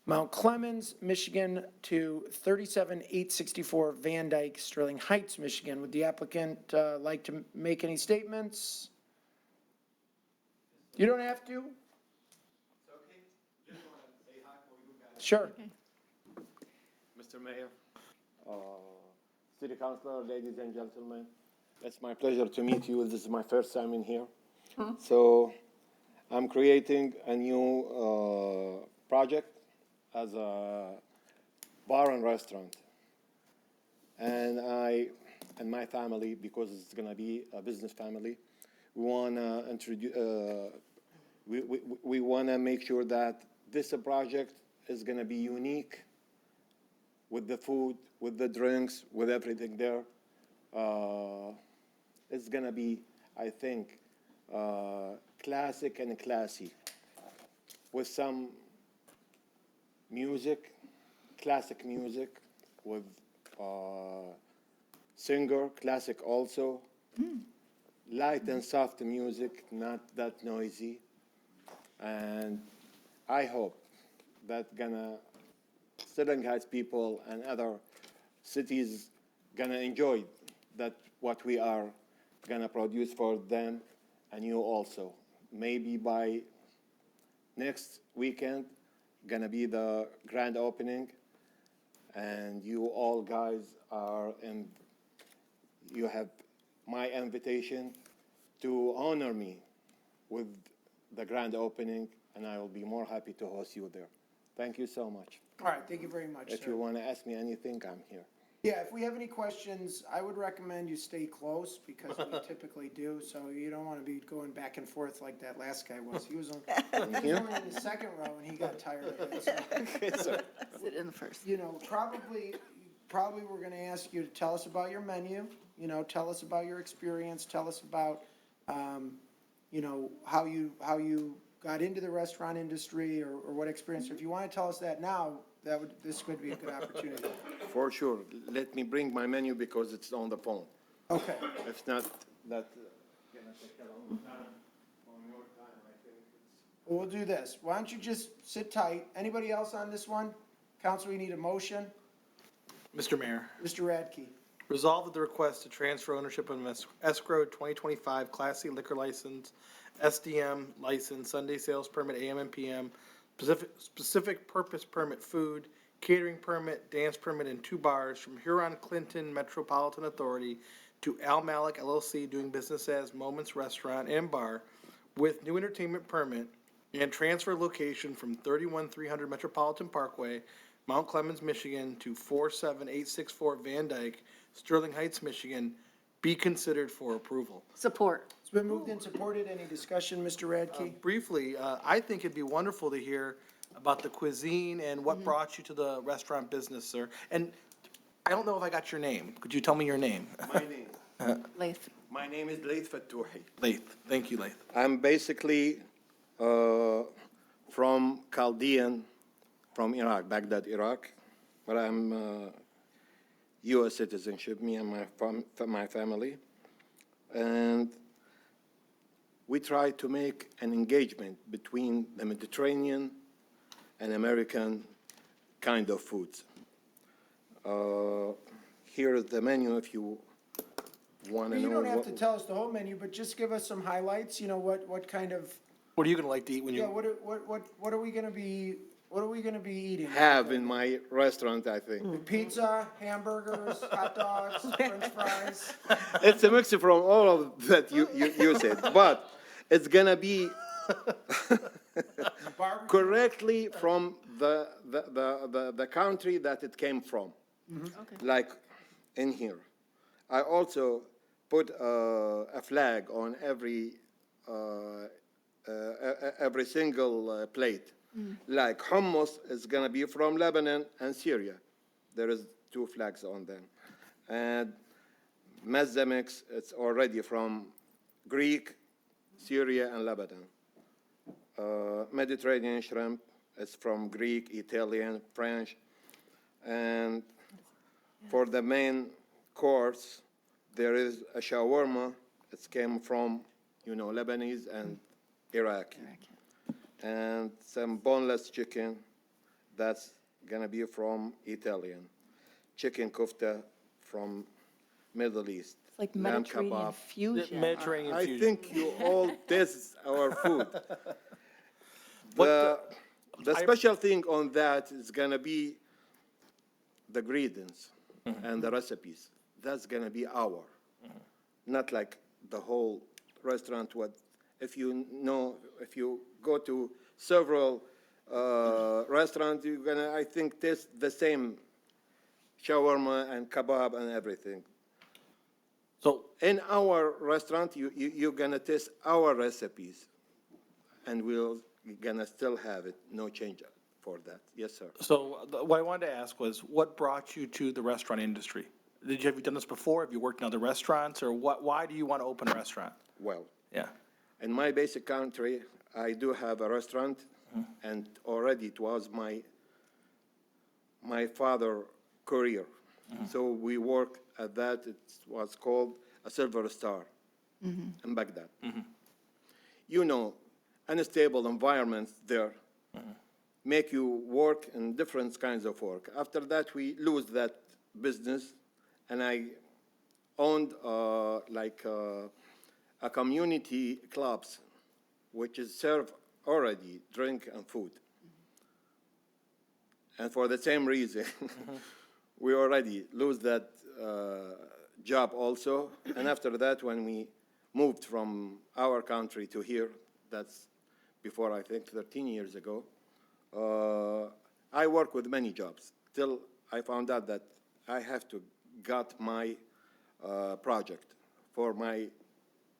Mount Clemens, Michigan, to 37864 Van Dyke, Sterling Heights, Michigan. Would the applicant like to make any statements? You don't have to. Sure. Mr. Mayor, City Councilor, ladies and gentlemen, it's my pleasure to meet you. This is my first time in here. So I'm creating a new project as a bar and restaurant. And I and my family, because it's gonna be a business family, we wanna introduce, we wanna make sure that this project is gonna be unique with the food, with the drinks, with everything there. It's gonna be, I think, classic and classy, with some music, classic music, with singer, classic also, light and soft music, not that noisy. And I hope that Sterling Heights people and other cities gonna enjoy that what we are gonna produce for them and you also. Maybe by next weekend, gonna be the grand opening, and you all guys are in, you have my invitation to honor me with the grand opening, and I will be more happy to host you there. Thank you so much. All right, thank you very much, If sir. you want to ask me anything, I'm here. Yeah, if we have any questions, I would recommend you stay close because we typically do, so you don't want to be going back and forth like that last guy was. He was only in the second row and he got tired of it. So, Sit in the first. you know, probably we're going to ask you to tell us about your menu, you know, tell us about your experience, tell us about, you know, how you got into the restaurant industry or what experience. If you want to tell us that now, this could be a good opportunity. For sure. Let me bring my menu because it's on the phone. Okay. If not, that gonna take a long time. On your time, I think it's. We'll do this. Why don't you just sit tight? Anybody else on this one? Council, we need a motion. Mr. Mayor, Mr. Radke. resolve that the request to transfer ownership of an escrow 2025 Class C liquor license, SDM license, Sunday sales permit, AM and PM, specific purpose permit food, catering permit, dance permit, and 2 bars from Huron Clinton Metropolitan Authority to Al Malik LLC doing business as Moments Restaurant and Bar with new entertainment permit and transfer location from 31300 Metropolitan Parkway, Mount Clemens, Michigan to 47864 Van Dyke, Sterling Heights, Michigan, be considered for approval. Support. It's been moved and supported. Any discussion, Mr. Radke? Briefly, I think it'd be wonderful to hear about the cuisine and what brought you to the restaurant business, sir. And I don't know if I got your name. Could you tell me your name? My name. Laith. My name is Laith Fattouhi. Laith. Thank you, Laith. I'm basically from Chaldean, from Iraq, Baghdad, Iraq, but I'm U.S. citizenship, me and my family. And we try to make an engagement between the Mediterranean and American kind of foods. Here is the menu if you want to know. You don't have to tell us the whole menu, but just give us some highlights, you know, what kind of, What are you going to like to eat when yeah, you? what are we going to be, eating? Have in my restaurant, I think. Pizza, hamburgers, hot dogs, french fries. It's a mix from all of that you said, but it's gonna be correctly from the country that it came from. Like in here. I also put a flag on every single plate. Like hummus is gonna be from Lebanon and Syria. There is 2 flags on them. And mezza mix, it's already from Greek, Syria, and Lebanon. Mediterranean shrimp, it's from Greek, Italian, French. And for the main course, there is a shawarma. It came from, Lebanese and Iraqi. And some boneless chicken, that's gonna be from Italian. Chicken kofta from Middle East. It's like Lamb Mediterranean kebab. fusion. Mediterranean I fusion. think you all taste our food. What The special thing on that is gonna be the ingredients and the recipes. That's gonna be our, not like the whole restaurant. What, if you know, if you go to several restaurants, you're gonna, I think, taste the same shawarma and kebab and everything. So in our restaurant, you're gonna taste our recipes, and we're gonna still have it, no change for that. Yes, sir. So what I wanted to ask was, what brought you to the restaurant industry? Have you done this before? Have you worked in other restaurants, or why do you want to open a restaurant? Well, Yeah. in my basic country, I do have a restaurant, and already it was my father career. So we worked at that. It was called a Silver Star in Baghdad. You know, unstable environments there make you work in different kinds of work. After that, we lose that business, and I owned a community clubs, which is serve already drink and food. And for the same reason, we already lose that job also. And after that, when we moved from our country to here, that's before, I think, 13 years ago, I work with many jobs till I found out that I have to got my project for my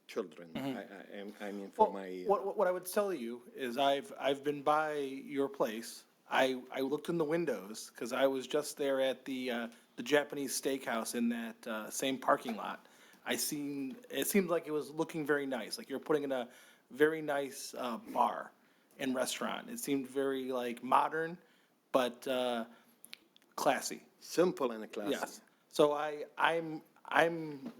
children. I mean, for my... What I would tell you is I've been by your place. I looked in the windows because I was just there at the Japanese steakhouse in that same parking lot. It seemed like it was looking very nice, like you're putting in a very nice bar and restaurant. It seemed very like modern, but classy. Simple and classy. Yes. So I'm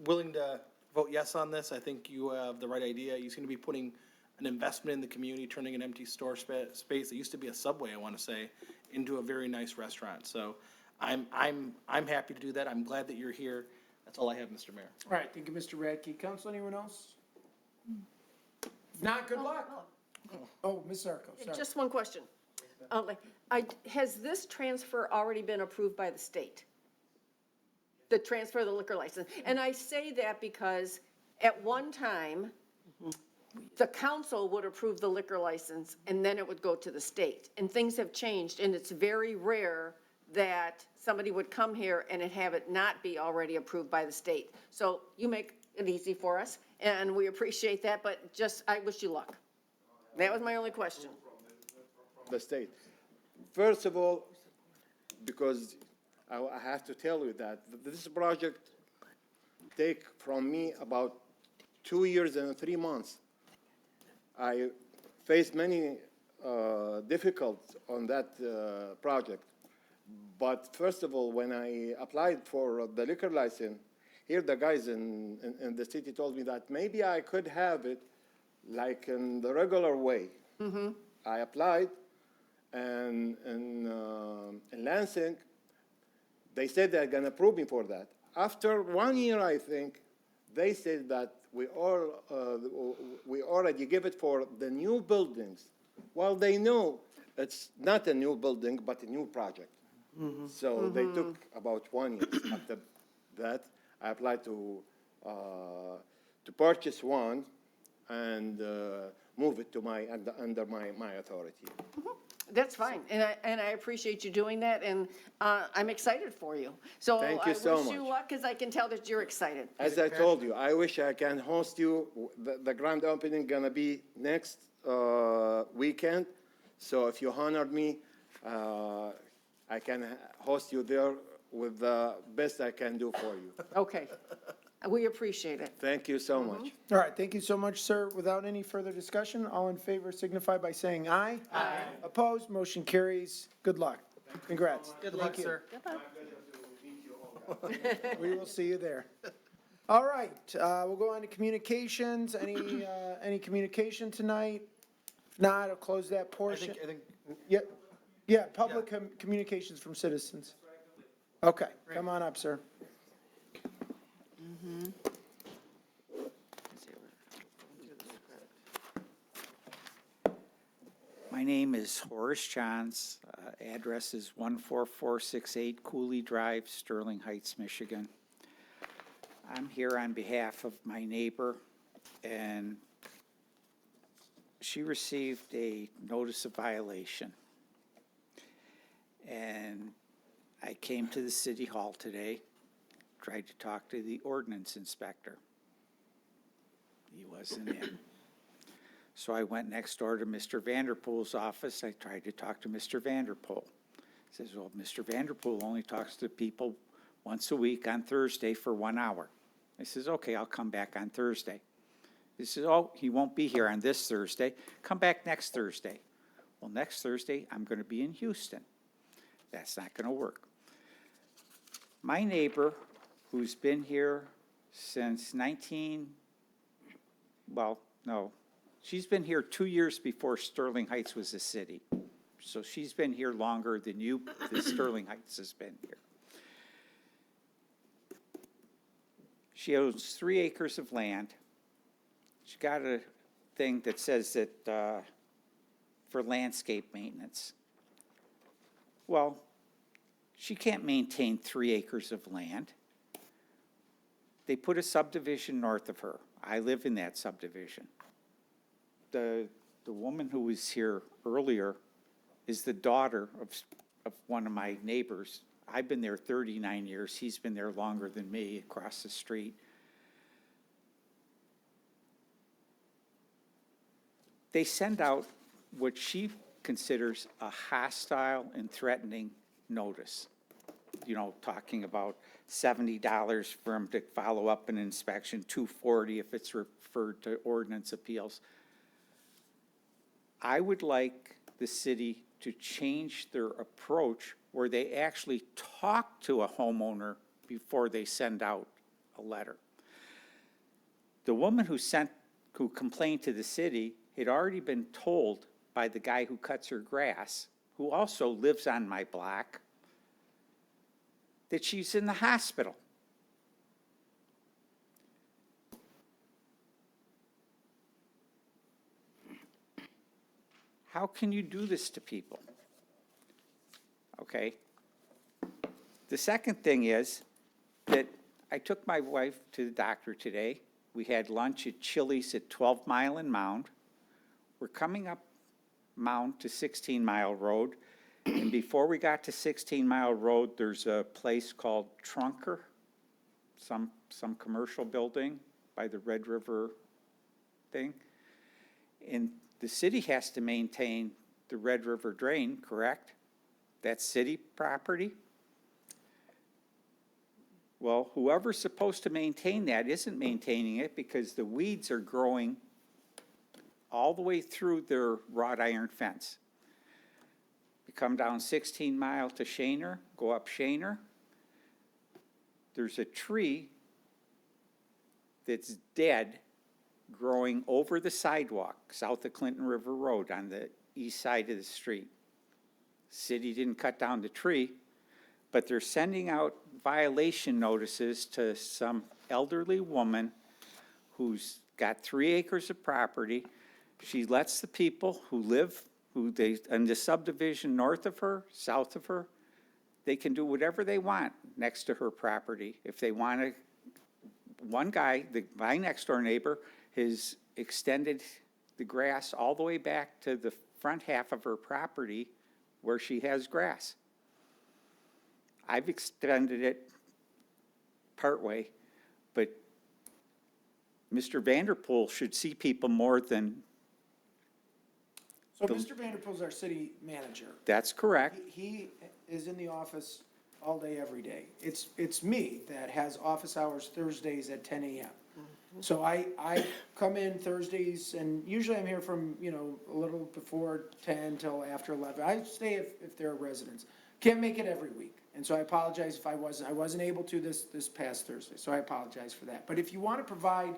willing to vote yes on this. I think you have the right idea. You seem to be putting an investment in the community, turning an empty store space that used to be a Subway, I want to say, into a very nice restaurant. So I'm happy to do that. I'm glad that you're here. That's all I have, Mr. Mayor. All right, thank you, Mr. Radke. Council, anyone else? If not, good luck. Oh, Ms. Zarko, sorry. Just one question. Has this transfer already been approved by the state? The transfer of the liquor license? And I say that because at one time, the council would approve the liquor license and then it would go to the state. And things have changed, and it's very rare that somebody would come here and have it not be already approved by the state. So you make it easy for us, and we appreciate that, but I wish you luck. That was my only question. The state. First of all, because I have to tell you that this project take from me about 2 years and 3 months. I faced many difficulties on that project. But first of all, when I applied for the liquor license, here the guys in the city told me that maybe I could have it like in the regular way. I applied, and in Lansing, they said they're going to approve me for that. After 1 year, I think, they said that we already give it for the new buildings. Well, they know it's not a new building, but a new project. So they took about 1 year. After that, I applied to purchase one and move it to under my authority. That's fine, and I appreciate you doing that, and I'm excited for you. So Thank you so I wish you much. luck, because I can tell that you're excited. As I told you, I wish I can host you. The grand opening gonna be next weekend. So if you honored me, I can host you there with the best I can do for you. Okay, we appreciate it. Thank you so much. All right, thank you so much, sir. Without any further discussion, all in favor signify by saying aye. Aye. Opposed, motion carries. Good luck. Congrats. Good luck, sir. We will see you there. All right, we'll go on to communications. Any communication tonight? If not, I'll close that portion. I think Yeah, public communications from citizens. Okay, come on up, sir. My name is Horace Johns. Address is 14468 Cooley Drive, Sterling Heights, Michigan. I'm here on behalf of my neighbor, and she received a notice of violation. And I came to the city hall today, tried to talk to the ordinance inspector. He wasn't in. So I went next door to Mr. Vanderpool's office. I tried to talk to Mr. Vanderpool. He says, well, Mr. Vanderpool only talks to people once a week on Thursday for 1 hour. I says, okay, I'll come back on Thursday. He says, oh, he won't be here on this Thursday. Come back next Thursday. Well, next Thursday, I'm going to be in Houston. That's not going to work. My neighbor, who's been here since she's been here 2 years before Sterling Heights was a city. So she's been here longer than Sterling Heights has been here. She owns 3 acres of land. She got a thing that says that for landscape maintenance. Well, she can't maintain 3 acres of land. They put a subdivision north of her. I live in that subdivision. The woman who was here earlier is the daughter of one of my neighbors. I've been there 39 years. He's been there longer than me, across the street. They send out what she considers a hostile and threatening notice. You know, talking about $70 for them to follow up an inspection, $240 if it's referred to ordinance appeals. I would like the city to change their approach where they actually talk to a homeowner before they send out a letter. The woman who complained to the city had already been told by the guy who cuts her grass, who also lives on my block, that she's in the hospital. How can you do this to people? Okay. The second thing is that I took my wife to the doctor today. We had lunch at Chili's at 12 Mile and Mound. We're coming up Mound to 16 Mile Road. And before we got to 16 Mile Road, there's a place called Trunker, some commercial building by the Red River thing. And the city has to maintain the Red River drain, correct? That's city property? Well, whoever's supposed to maintain that isn't maintaining it because the weeds are growing all the way through their wrought iron fence. You come down 16 Mile to Shaner, go up Shaner. There's a tree that's dead growing over the sidewalk south of Clinton River Road on the east side of the street. City didn't cut down the tree, but they're sending out violation notices to some elderly woman who's got 3 acres of property. She lets the people who live, in the subdivision north of her, south of her, they can do whatever they want next to her property. If they want to, one guy, my next door neighbor, has extended the grass all the way back to the front half of her property where she has grass. I've extended it partway, but Mr. Vanderpool should see people more than. So Mr. Vanderpool's our city manager. That's correct. He is in the office all day, every day. It's me that has office hours Thursdays at 10 a.m. So I come in Thursdays, and usually I'm here from, a little before 10 till after 11. I stay if there are residents. Can't make it every week. And so I apologize if I wasn't able to this past Thursday. So I apologize for that. But if you want to provide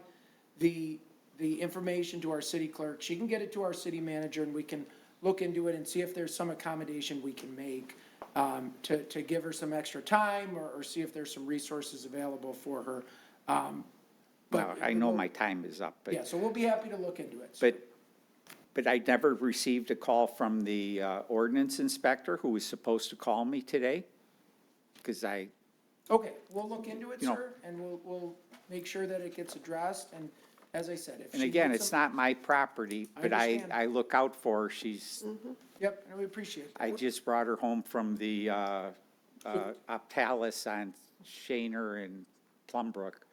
the information to our city clerk, she can get it to our city manager, and we can look into it and see if there's some accommodation we can make to give her some extra time or see if there's some resources available for her. Well, I know my time is up, but. Yeah, so we'll be happy to look into it. But but I never received a call from the ordinance inspector who was supposed to call me today, because Okay, we'll look into it, You know- sir, and we'll make sure that it gets addressed, and as I said, if and she again, needs it's some- not my property, I but understand. I look out for her. She's, Yep, and we appreciate it. I just brought her home from the Optalis on Shaner and Plumbrook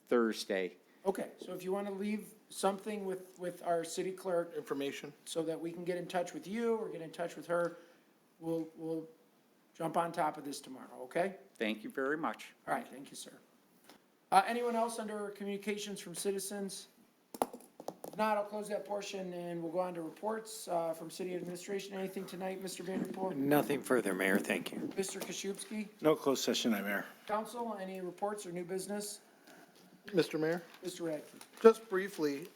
Thursday. Okay, so if you want to leave something with our city clerk Information. so that we can get in touch with you or get in touch with her, we'll jump on top of this tomorrow, okay? Thank you very much. All right, thank you, sir. Anyone else under communications from citizens? If not, I'll close that portion and we'll go on to reports from city administration. Anything tonight, Mr. Vanderpool? Nothing further, Mayor, thank you. Mr. Koszybski? No closed session, Mayor. Council, any reports or new business? Mr. Mayor? Mr. Radke? Just briefly,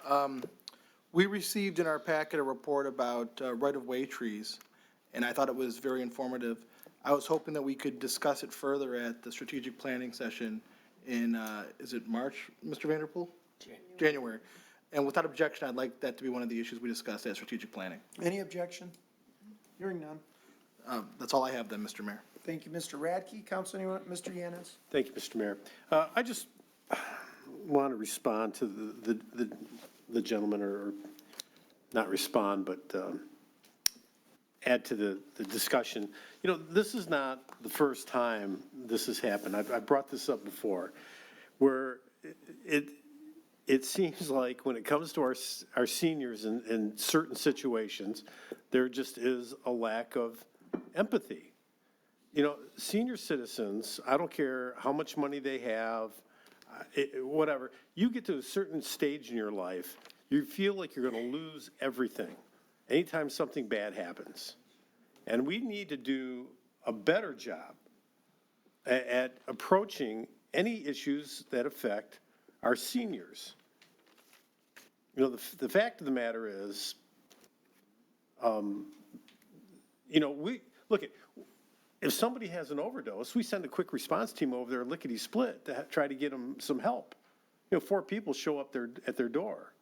we received in our packet a report about right-of-way trees, and I thought it was very informative. I was hoping that we could discuss it further at the strategic planning session in, is it March, Mr. Vanderpool? January. And without objection, I'd like that to be one of the issues we discussed at strategic planning. Any objection? Hearing none. That's all I have then, Mr. Mayor. Thank you, Mr. Radke. Council, anyone? Mr. Yanes? Thank you, Mr. Mayor. I just want to respond to the gentleman, or not respond, but add to the discussion. You know, this is not the first time this has happened. I've brought this up before, where it seems like when it comes to our seniors in certain situations, there just is a lack of empathy. You know, senior citizens, I don't care how much money they have, whatever, you get to a certain stage in your life, you feel like you're going to lose everything anytime something bad happens. And we need to do a better job at approaching any issues that affect our seniors. You know, the fact of the matter is, you know, if somebody has an overdose, we send a quick response team over there, lickety-split, to try to get them some help. You know, 4 people show up at their door.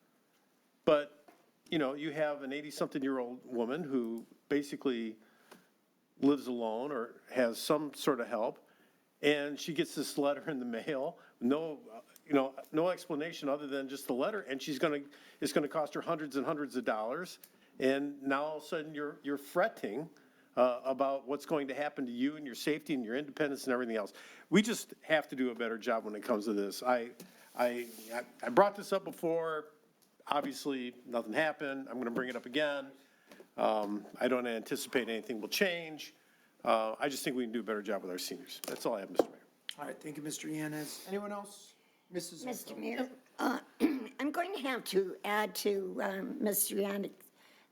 But, you know, you have an 80-something-year-old woman who basically lives alone or has some sort of help, and she gets this letter in the mail, no explanation other than just the letter, and it's gonna cost her hundreds and hundreds of dollars, and now all of a sudden you're fretting about what's going to happen to you and your safety and your independence and everything else. We just have to do a better job when it comes to this. I brought this up before. Obviously, nothing happened. I'm going to bring it up again. I don't anticipate anything will change. I just think we can do a better job with our seniors. That's all I have, Mr. Mayor. All right, thank you, Mr. Yanes. Anyone else? Mrs. Mr. Mayor, I'm going to have to add to Mr. Yannick.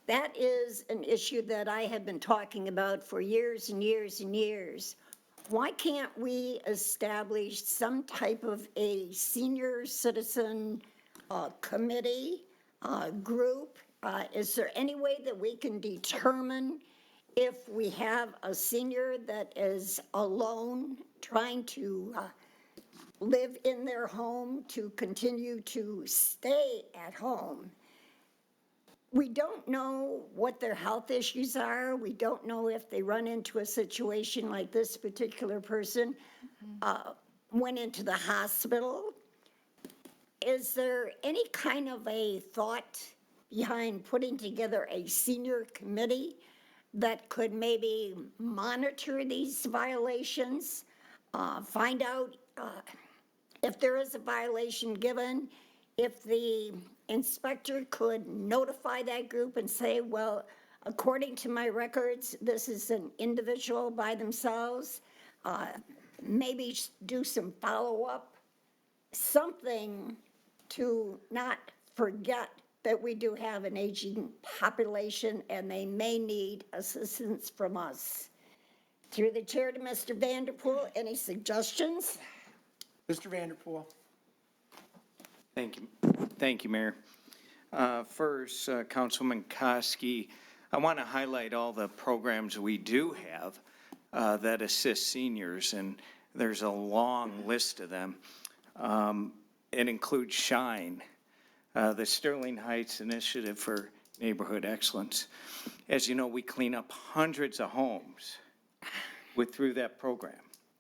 That is an issue that I have been talking about for years and years and years. Why can't we establish some type of a senior citizen committee, group? Is there any way that we can determine if we have a senior that is alone, trying to live in their home, to continue to stay at home? We don't know what their health issues are. We don't know if they run into a situation like this particular person went into the hospital. Is there any kind of a thought behind putting together a senior committee that could maybe monitor these violations, find out if there is a violation given, if the inspector could notify that group and say, well, according to my records, this is an individual by themselves, maybe do some follow-up, something to not forget that we do have an aging population and they may need assistance from us. Through the chair to Mr. Vanderpool, any suggestions? Mr. Vanderpool. Thank you. Thank you, Mayor. First, Councilman Koski, I want to highlight all the programs we do have that assist seniors, and there's a long list of them. It includes SHINE, the Sterling Heights Initiative for neighborhood excellence. As you know, we clean up hundreds of homes through that program.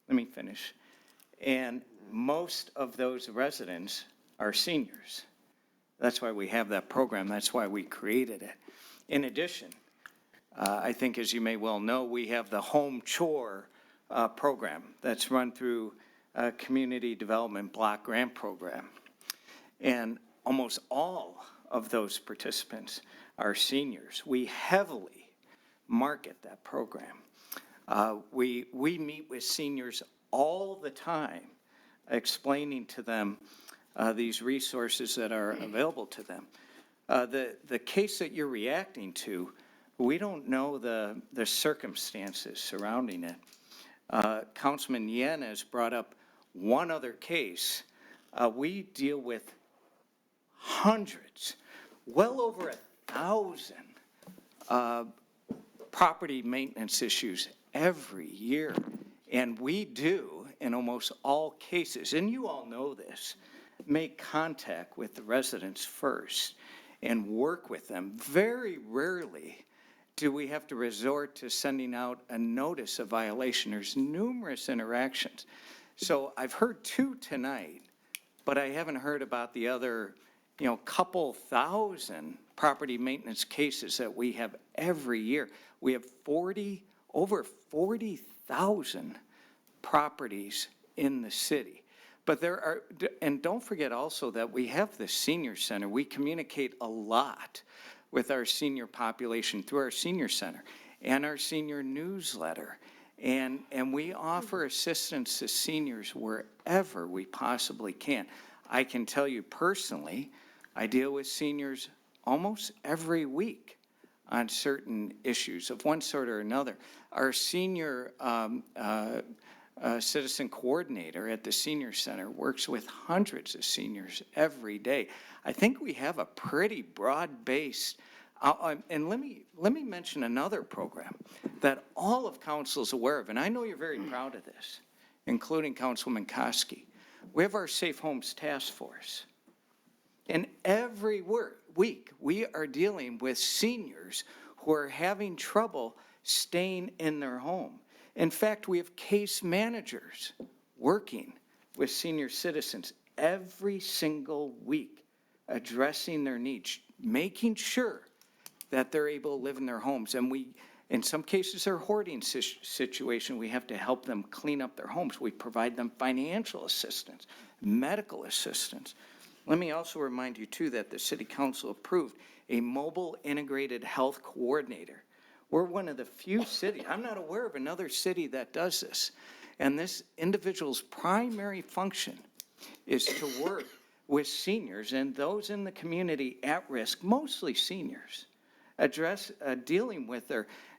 Let me finish. And most of those residents are seniors. That's why we have that program. That's why we created it. In addition, I think, as you may well know, we have the home chore program that's run through a community development block grant program. And almost all of those participants are seniors. We heavily market that program. We meet with seniors all the time, explaining to them these resources that are available to them. The case that you're reacting to, we don't know the circumstances surrounding it. Councilman Yen has brought up one other case. We deal with hundreds, well over 1,000 property maintenance issues every year. And we do, in almost all cases, and you all know this, make contact with the residents first and work with them. Very rarely do we have to resort to sending out a notice of violation. There's numerous interactions. So I've heard 2 tonight, but I haven't heard about the other, couple thousand property maintenance cases that we have every year. We have over 40,000 properties in the city. But there are, and don't forget also that we have the senior center. We communicate a lot with our senior population through our senior center and our senior newsletter. And we offer assistance to seniors wherever we possibly can. I can tell you personally, I deal with seniors almost every week on certain issues of one sort or another. Our senior citizen coordinator at the senior center works with hundreds of seniors every day. I think we have a pretty broad-based, and let me mention another program that all of council is aware of, and I know you're very proud of this, including Councilman Koski. We have our Safe Homes Task Force. And every week we are dealing with seniors who are having trouble staying in their home. In fact, we have case managers working with senior citizens every single week, addressing their needs, making sure that they're able to live in their homes. And we, in some cases, they're hoarding situation. We have to help them clean up their homes. We provide them financial assistance, medical assistance. Let me also remind you, too, that the City Council approved a mobile integrated health coordinator. We're one of the few cities, I'm not aware of another city that does this. And this individual's primary function is to work with seniors and those in the community at risk, mostly seniors, dealing with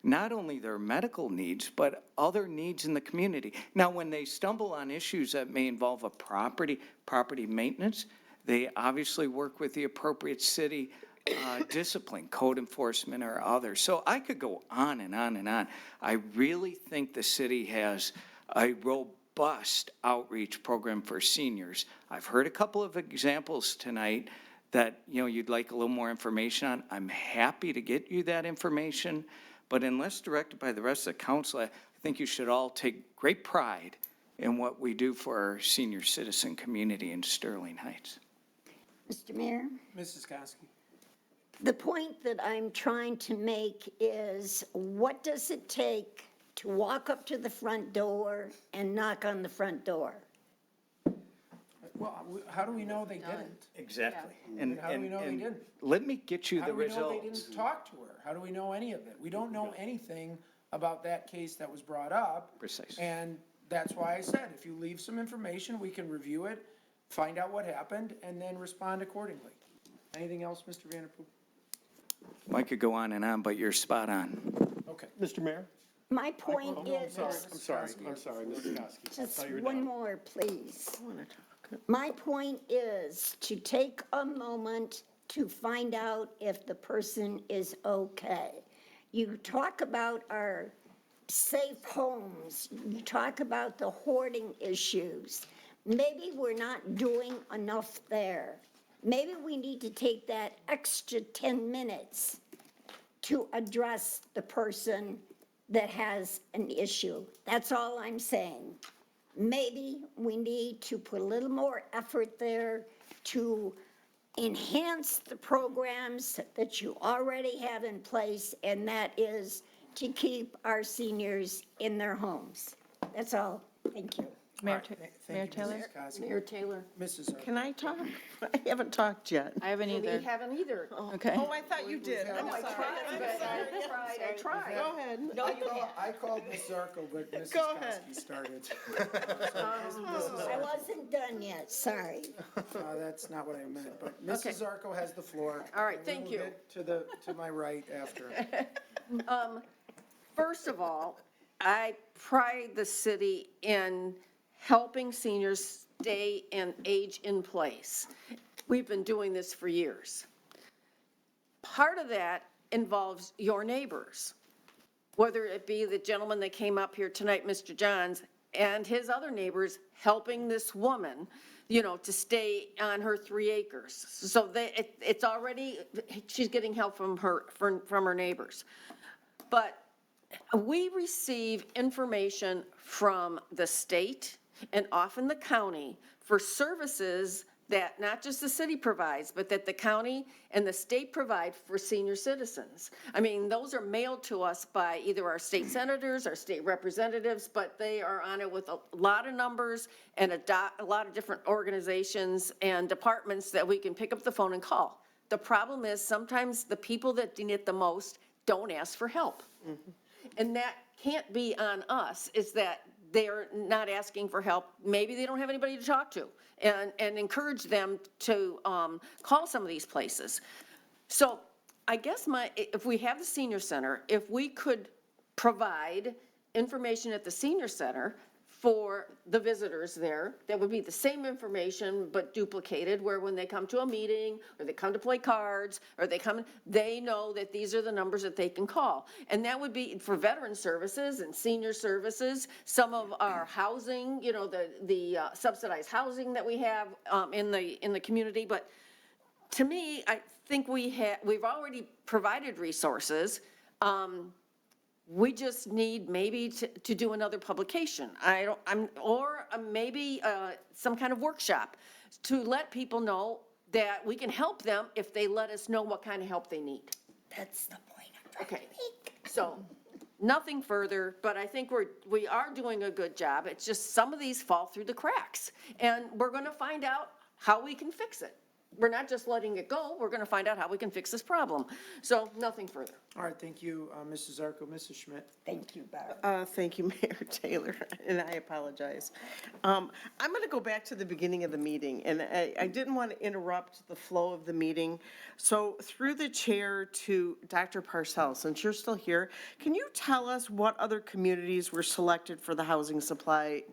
not only their medical needs, but other needs in the community. Now, when they stumble on issues that may involve a property maintenance, they obviously work with the appropriate city discipline, code enforcement, or others. So I could go on and on and on. I really think the city has a robust outreach program for seniors. I've heard a couple of examples tonight that you'd like a little more information on. I'm happy to get you that information, but unless directed by the rest of the council, I think you should all take great pride in what we do for our senior citizen community in Sterling Heights. Mr. Mayor? Mrs. Koski. The point that I'm trying to make is, what does it take to walk up to the front door and knock on the front door? Well, how do we know they didn't? Exactly. And how do we know they didn't? Let me get you How the do we know they results. didn't talk to her? How do we know any of it? We don't know anything about that case that was brought up. Precisely. And that's why I said, if you leave some information, we can review it, find out what happened, and then respond accordingly. Anything else, Mr. Vanderpool? I could go on and on, but you're spot on. Okay. Mr. Mayor? My point is, I'm sorry, Mrs. Koski. just one more, please. My point is to take a moment to find out if the person is okay. You talk about our safe homes, you talk about the hoarding issues. Maybe we're not doing enough there. Maybe we need to take that extra 10 minutes to address the person that has an issue. That's all I'm saying. Maybe we need to put a little more effort there to enhance the programs that you already have in place, and that is to keep our seniors in their homes. That's all. Thank you. Mayor Thank you, Taylor? Mrs. Kosky. Mayor Taylor? Mrs. Zarko. Can I talk? I haven't talked yet. I haven't either. We haven't either. Okay. Oh, I thought you did. I'm No, I sorry. tried, I'm but sorry. I tried. Go ahead. No, you can't. I called Ms. Zarko, but Mrs. Go ahead. Kosky started. I wasn't done yet, sorry. That's not what I meant, but Okay. Mrs. Zarko has the floor. All right, and thank we'll you. get to my right after. First of all, I pride the city in helping seniors stay and age in place. We've been doing this for years. Part of that involves your neighbors, whether it be the gentleman that came up here tonight, Mr. Johns, and his other neighbors helping this woman, you know, to stay on her 3 acres. So it's already, she's getting help from her neighbors. But we receive information from the state and often the county for services that not just the city provides, but that the county and the state provide for senior citizens. I mean, those are mailed to us by either our state senators, our state representatives, but they are on it with a lot of numbers and a lot of different organizations and departments that we can pick up the phone and call. The problem is sometimes the people that need it the most don't ask for help. And that can't be on us, is that they're not asking for help. Maybe they don't have anybody to talk to, and encourage them to call some of these places. So I guess if we have the senior center, if we could provide information at the senior center for the visitors there, that would be the same information but duplicated, where when they come to a meeting or they come to play cards or they know that these are the numbers that they can call. And that would be for veteran services and senior services, some of our housing, you know, the subsidized housing that we have in the community. But to me, I think we've already provided resources. We just need maybe to do another publication. Or maybe some kind of workshop to let people know that we can help them if they let us know what kind of help they need. That's the point I'm trying to make. So, nothing further, but I think we are doing a good job. It's just some of these fall through the cracks. And we're gonna find out how we can fix it. We're not just letting it go, we're gonna find out how we can fix this problem. So, nothing further. All right, thank you, Mrs. Zarko. Mrs. Schmidt. Thank you, Barb. Thank you, Mayor Taylor, and I apologize. I'm going to go back to the beginning of the meeting, and I didn't want to interrupt the flow of the meeting. So through the chair to Dr. Parcells, since you're still here, can you tell us what other communities were selected for the housing supply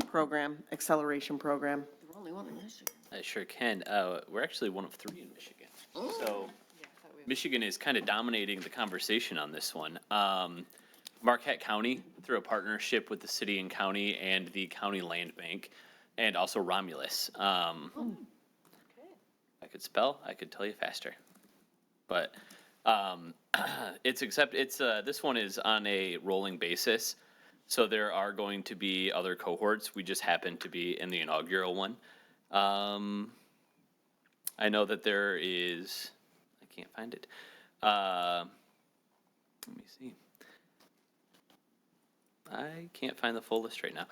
program, acceleration program? We're only one in Michigan. I sure can. We're actually one of 3 in Michigan. So Michigan is kind of dominating the conversation on this one. Marquette County, through a partnership with the city and county and the county land bank, and also Romulus. I could spell, I could tell you faster. But this one is on a rolling basis. So there are going to be other cohorts. We just happen to be in the inaugural one. I know that there is, I can't find it. Let me see. I can't find the full list right now.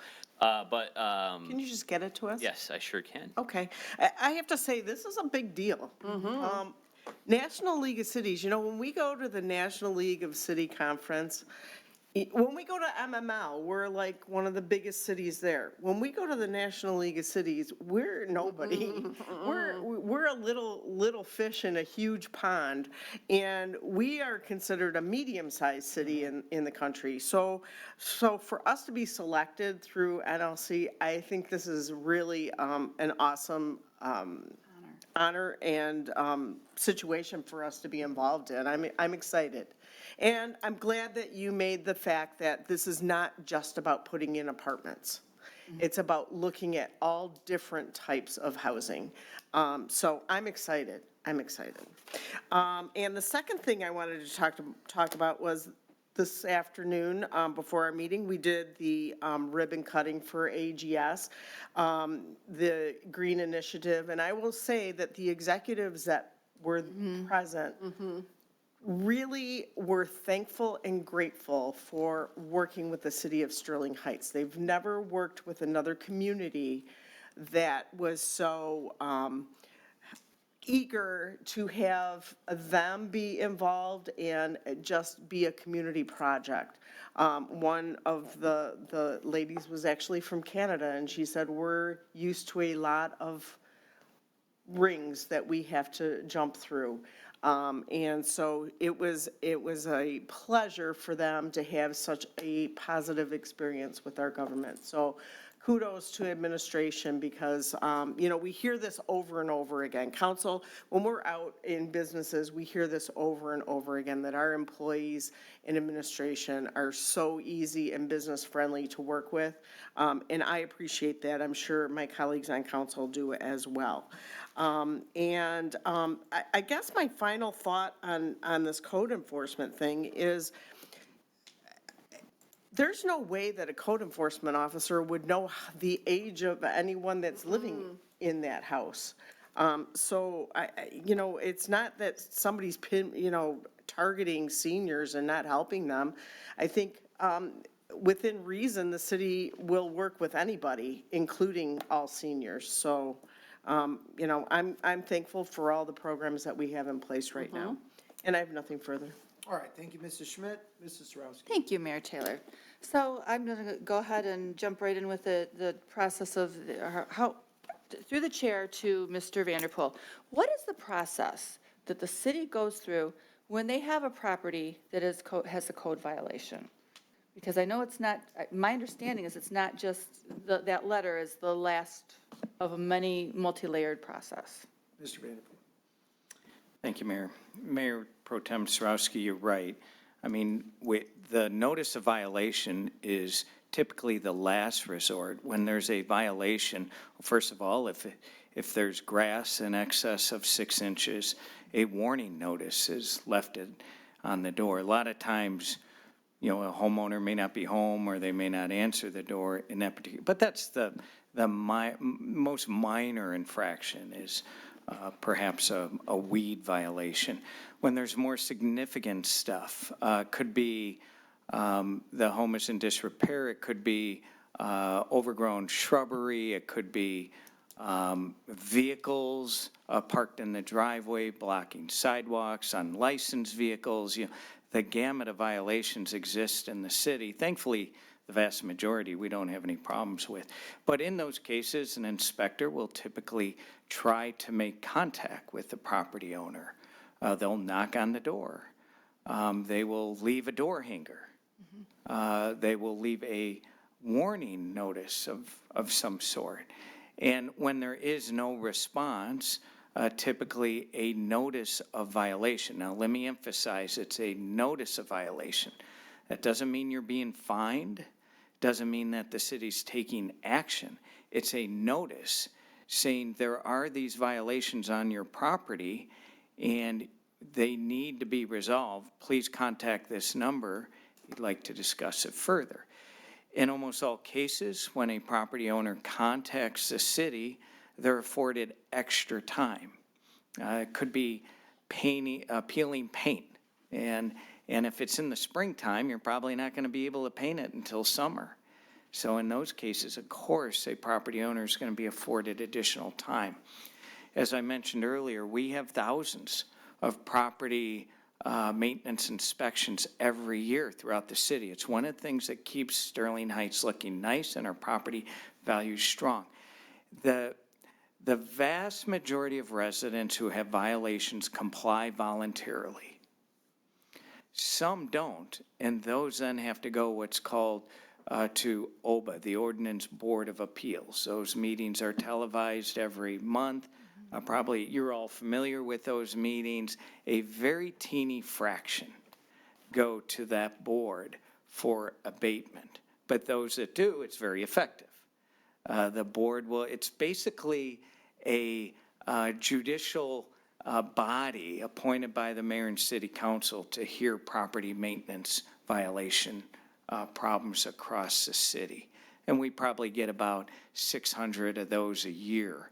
Can you just get it to us? Yes, I sure can. Okay. I have to say, this is a big deal. National League of Cities, you know, when we go to the National League of City Conference, when we go to MML, we're like one of the biggest cities there. When we go to the National League of Cities, we're nobody. We're a little fish in a huge pond, and we are considered a medium-sized city in the country. So for us to be selected through NLC, I think this is really an awesome honor and situation for us to be involved in. I'm excited. And I'm glad that you made the fact that this is not just about putting in apartments. It's about looking at all different types of housing. So I'm excited. I'm excited. And the second thing I wanted to talk about was this afternoon, before our meeting, we did the ribbon cutting for AGS, the Green Initiative, and I will say that the executives that were present really were thankful and grateful for working with the city of Sterling Heights. They've never worked with another community that was so eager to have them be involved and just be a community project. One of the ladies was actually from Canada, and she said, we're used to a lot of rings that we have to jump through. And so it was a pleasure for them to have such a positive experience with our government. So kudos to administration because, you know, we hear this over and over again. Council, when we're out in businesses, we hear this over and over again, that our employees in administration are so easy and business friendly to work with. And I appreciate that. I'm sure my colleagues on council do as well. I guess my final thought on this code enforcement thing is, there's no way that a code enforcement officer would know the age of anyone that's living in that house. So you know, it's not that somebody's targeting seniors and not helping them. I think, within reason, the city will work with anybody, including all seniors. So, you know, I'm thankful for all the programs that we have in place right now. And I have nothing further. All right, thank you, Mrs. Schmidt. Mrs. Sarowski. Thank you, Mayor Taylor. So I'm going to go ahead and jump right in with the process of how, through the chair to Mr. Vanderpool. What is the process that the city goes through when they have a property that has a code violation? Because I know it's not, my understanding is it's not just, that letter is the last of a many multi-layered process. Mr. Vanderpool. Thank you, Mayor. Mayor Pro Tem Sarowski, you're right. I mean, the notice of violation is typically the last resort. When there's a violation, first of all, if there's grass in excess of 6 inches, a warning notice is left on the door. A lot of times, you know, a homeowner may not be home or they may not answer the door in that particular, but that's the most minor infraction is perhaps a weed violation. When there's more significant stuff, could be the home is in disrepair, it could be overgrown shrubbery, it could be vehicles parked in the driveway, blocking sidewalks, unlicensed vehicles. You know, the gamut of violations exist in the city. Thankfully, the vast majority we don't have any problems with. But in those cases, an inspector will typically try to make contact with the property owner. They'll knock on the door. They will leave a door hanger. They will leave a warning notice of some sort. And when there is no response, typically a notice of violation. Now, let me emphasize, it's a notice of violation. That doesn't mean you're being fined, doesn't mean that the city's taking action. It's a notice saying there are these violations on your property and they need to be resolved. Please contact this number if you'd like to discuss it further. In almost all cases, when a property owner contacts the city, they're afforded extra time. It could be peeling paint. And if it's in the springtime, you're probably not going to be able to paint it until summer. So in those cases, of course, a property owner is going to be afforded additional time. As I mentioned earlier, we have thousands of property maintenance inspections every year throughout the city. It's one of the things that keeps Sterling Heights looking nice and our property values strong. The vast majority of residents who have violations comply voluntarily. Some don't, and those then have to go what's called to OBA, the Ordinance Board of Appeals. Those meetings are televised every month. Probably you're all familiar with those meetings. A very teeny fraction go to that board for abatement. But those that do, it's very effective. The board will, it's basically a judicial body appointed by the mayor and city council to hear property maintenance violation problems across the city. And we probably get about 600 of those a year.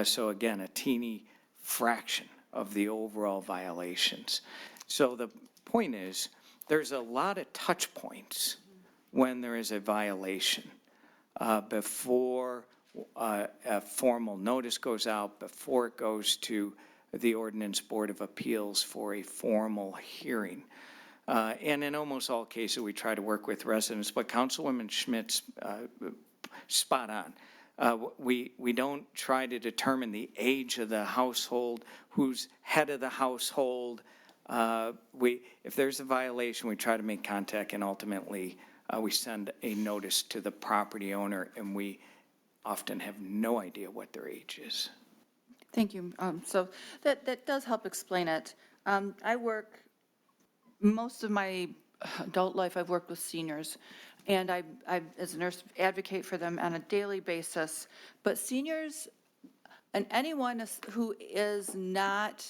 So again, a teeny fraction of the overall violations. So the point is, there's a lot of touch points when there is a violation. Before a formal notice goes out, before it goes to the Ordinance Board of Appeals for a formal hearing. And in almost all cases, we try to work with residents, but Councilwoman Schmidt's spot on. We don't try to determine the age of the household, who's head of the household. If there's a violation, we try to make contact, and ultimately we send a notice to the property owner, and we often have no idea what their age is. Thank you. So that does help explain it. I work, most of my adult life, I've worked with seniors, and I, as a nurse, advocate for them on a daily basis. But seniors and anyone who is not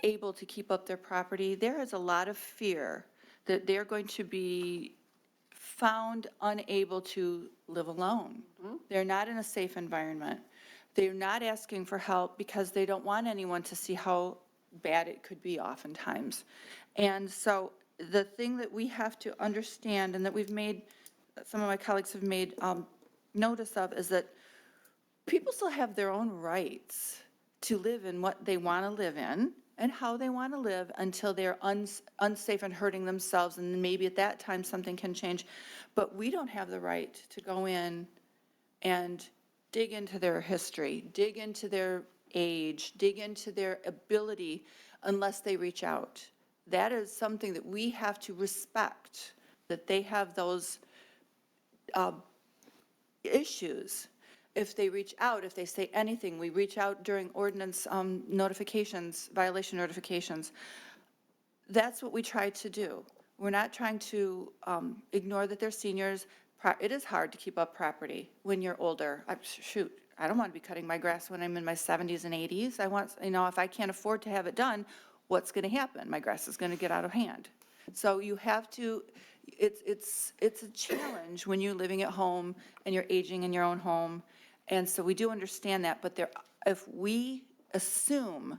able to keep up their property, there is a lot of fear that they're going to be found unable to live alone. They're not in a safe environment. They're not asking for help because they don't want anyone to see how bad it could be oftentimes. And so the thing that we have to understand, and that we've made, some of my colleagues have made notice of, is that people still have their own rights to live in what they want to live in and how they want to live until they're unsafe and hurting themselves, and maybe at that time something can change. But we don't have the right to go in and dig into their history, dig into their age, dig into their ability unless they reach out. That is something that we have to respect, that they have those issues. If they reach out, if they say anything, we reach out during ordinance notifications, violation notifications. That's what we try to do. We're not trying to ignore that they're seniors. It is hard to keep up property when you're older. Shoot, I don't want to be cutting my grass when I'm in my 70s and 80s. I want, if I can't afford to have it done, what's going to happen? My grass is going to get out of hand. So you have to, it's a challenge when you're living at home and you're aging in your own home. And so we do understand that, but if we assume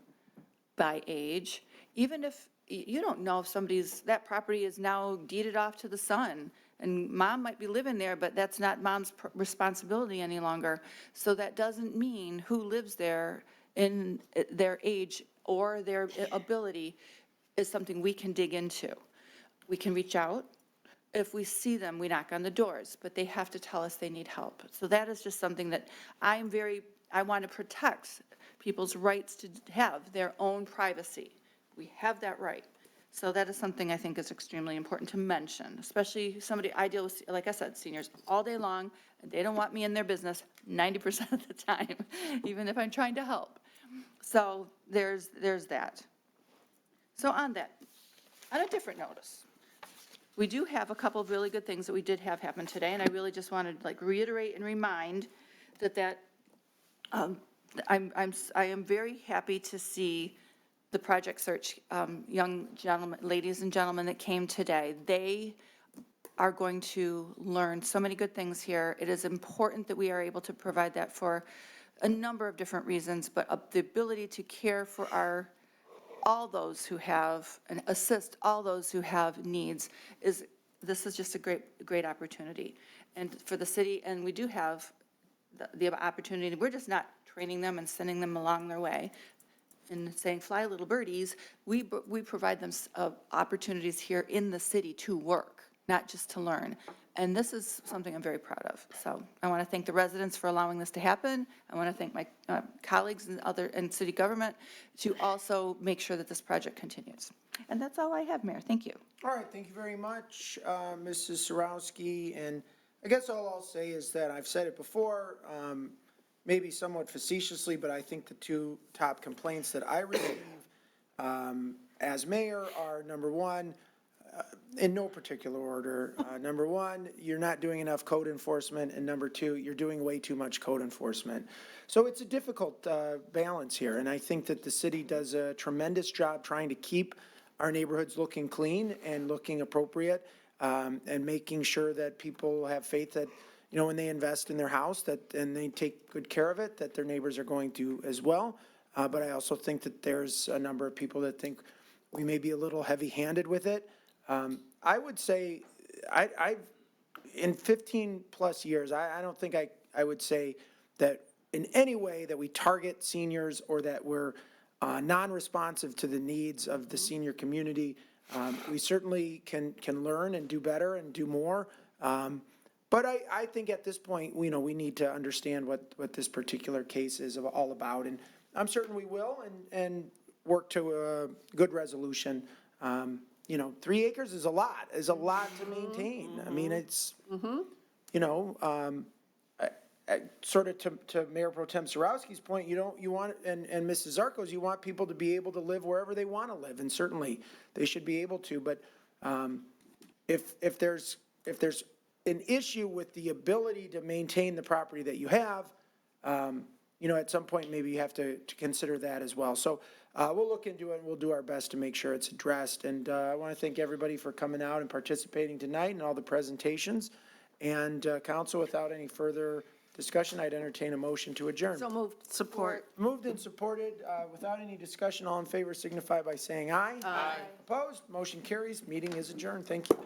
by age, even if you don't know if that property is now deeded off to the son, and mom might be living there, but that's not mom's responsibility any longer. So that doesn't mean who lives there in their age or their ability is something we can dig into. We can reach out. If we see them, we knock on the doors, but they have to tell us they need help. So that is just something that I want to protect people's rights to have their own privacy. We have that right. So that is something I think is extremely important to mention, especially I deal with, like I said, seniors all day long, and they don't want me in their business 90% of the time, even if I'm trying to help. So there's that. So on a different notice, we do have a couple of really good things that we did have happen today, and I really just wanted to reiterate and remind that I am very happy to see the Project Search young gentlemen, ladies and gentlemen that came today. They are going to learn so many good things here. It is important that we are able to provide that for a number of different reasons, but the ability to care for all those who have, and assist all those who have needs this is just a great opportunity. And for the city, and we do have the opportunity, we're just not training them and sending them along their way and saying, fly little birdies. We provide them opportunities here in the city to work, not just to learn. And this is something I'm very proud of. So I want to thank the residents for allowing this to happen. I want to thank my colleagues and city government to also make sure that this project continues. And that's all I have, Mayor. Thank you. All right, thank you very much, Mrs. Sarowski. And I guess all I'll say is that I've said it before, maybe somewhat facetiously, but I think the two top complaints that I receive as mayor are, number one, in no particular order. Number one, you're not doing enough code enforcement, and number two, you're doing way too much code enforcement. So it's a difficult balance here, and I think that the city does a tremendous job trying to keep our neighborhoods looking clean and looking appropriate, and making sure that people have faith that, you know, when they invest in their house, that, and they take good care of it, that their neighbors are going to as well. But I also think that there's a number of people that think we may be a little heavy-handed with it. I would say, in 15-plus years, I don't think I would say that in any way that we target seniors or that we're non-responsive to the needs of the senior community. We certainly can learn and do better and do more. But I think at this point, you know, we need to understand what this particular case is all about. And I'm certain we will and work to a good resolution. You know, 3 acres is a lot to maintain. I mean, it's, you know, sort of to Mayor Pro Tem Sarowski's point, you want, and Mrs. Zarco's, you want people to be able to live wherever they want to live, and certainly they should be able to. But if there's an issue with the ability to maintain the property that you have, you know, at some point, maybe you have to consider that as well. So we'll look into it, and we'll do our best to make sure it's addressed. And I want to thank everybody for coming out and participating tonight and all the presentations. And council, without any further discussion, I'd entertain a motion to adjourn. So moved. Support. Moved and supported. Without any discussion, all in favor signify by saying aye. Aye. Opposed? Motion carries. Meeting is adjourned. Thank you.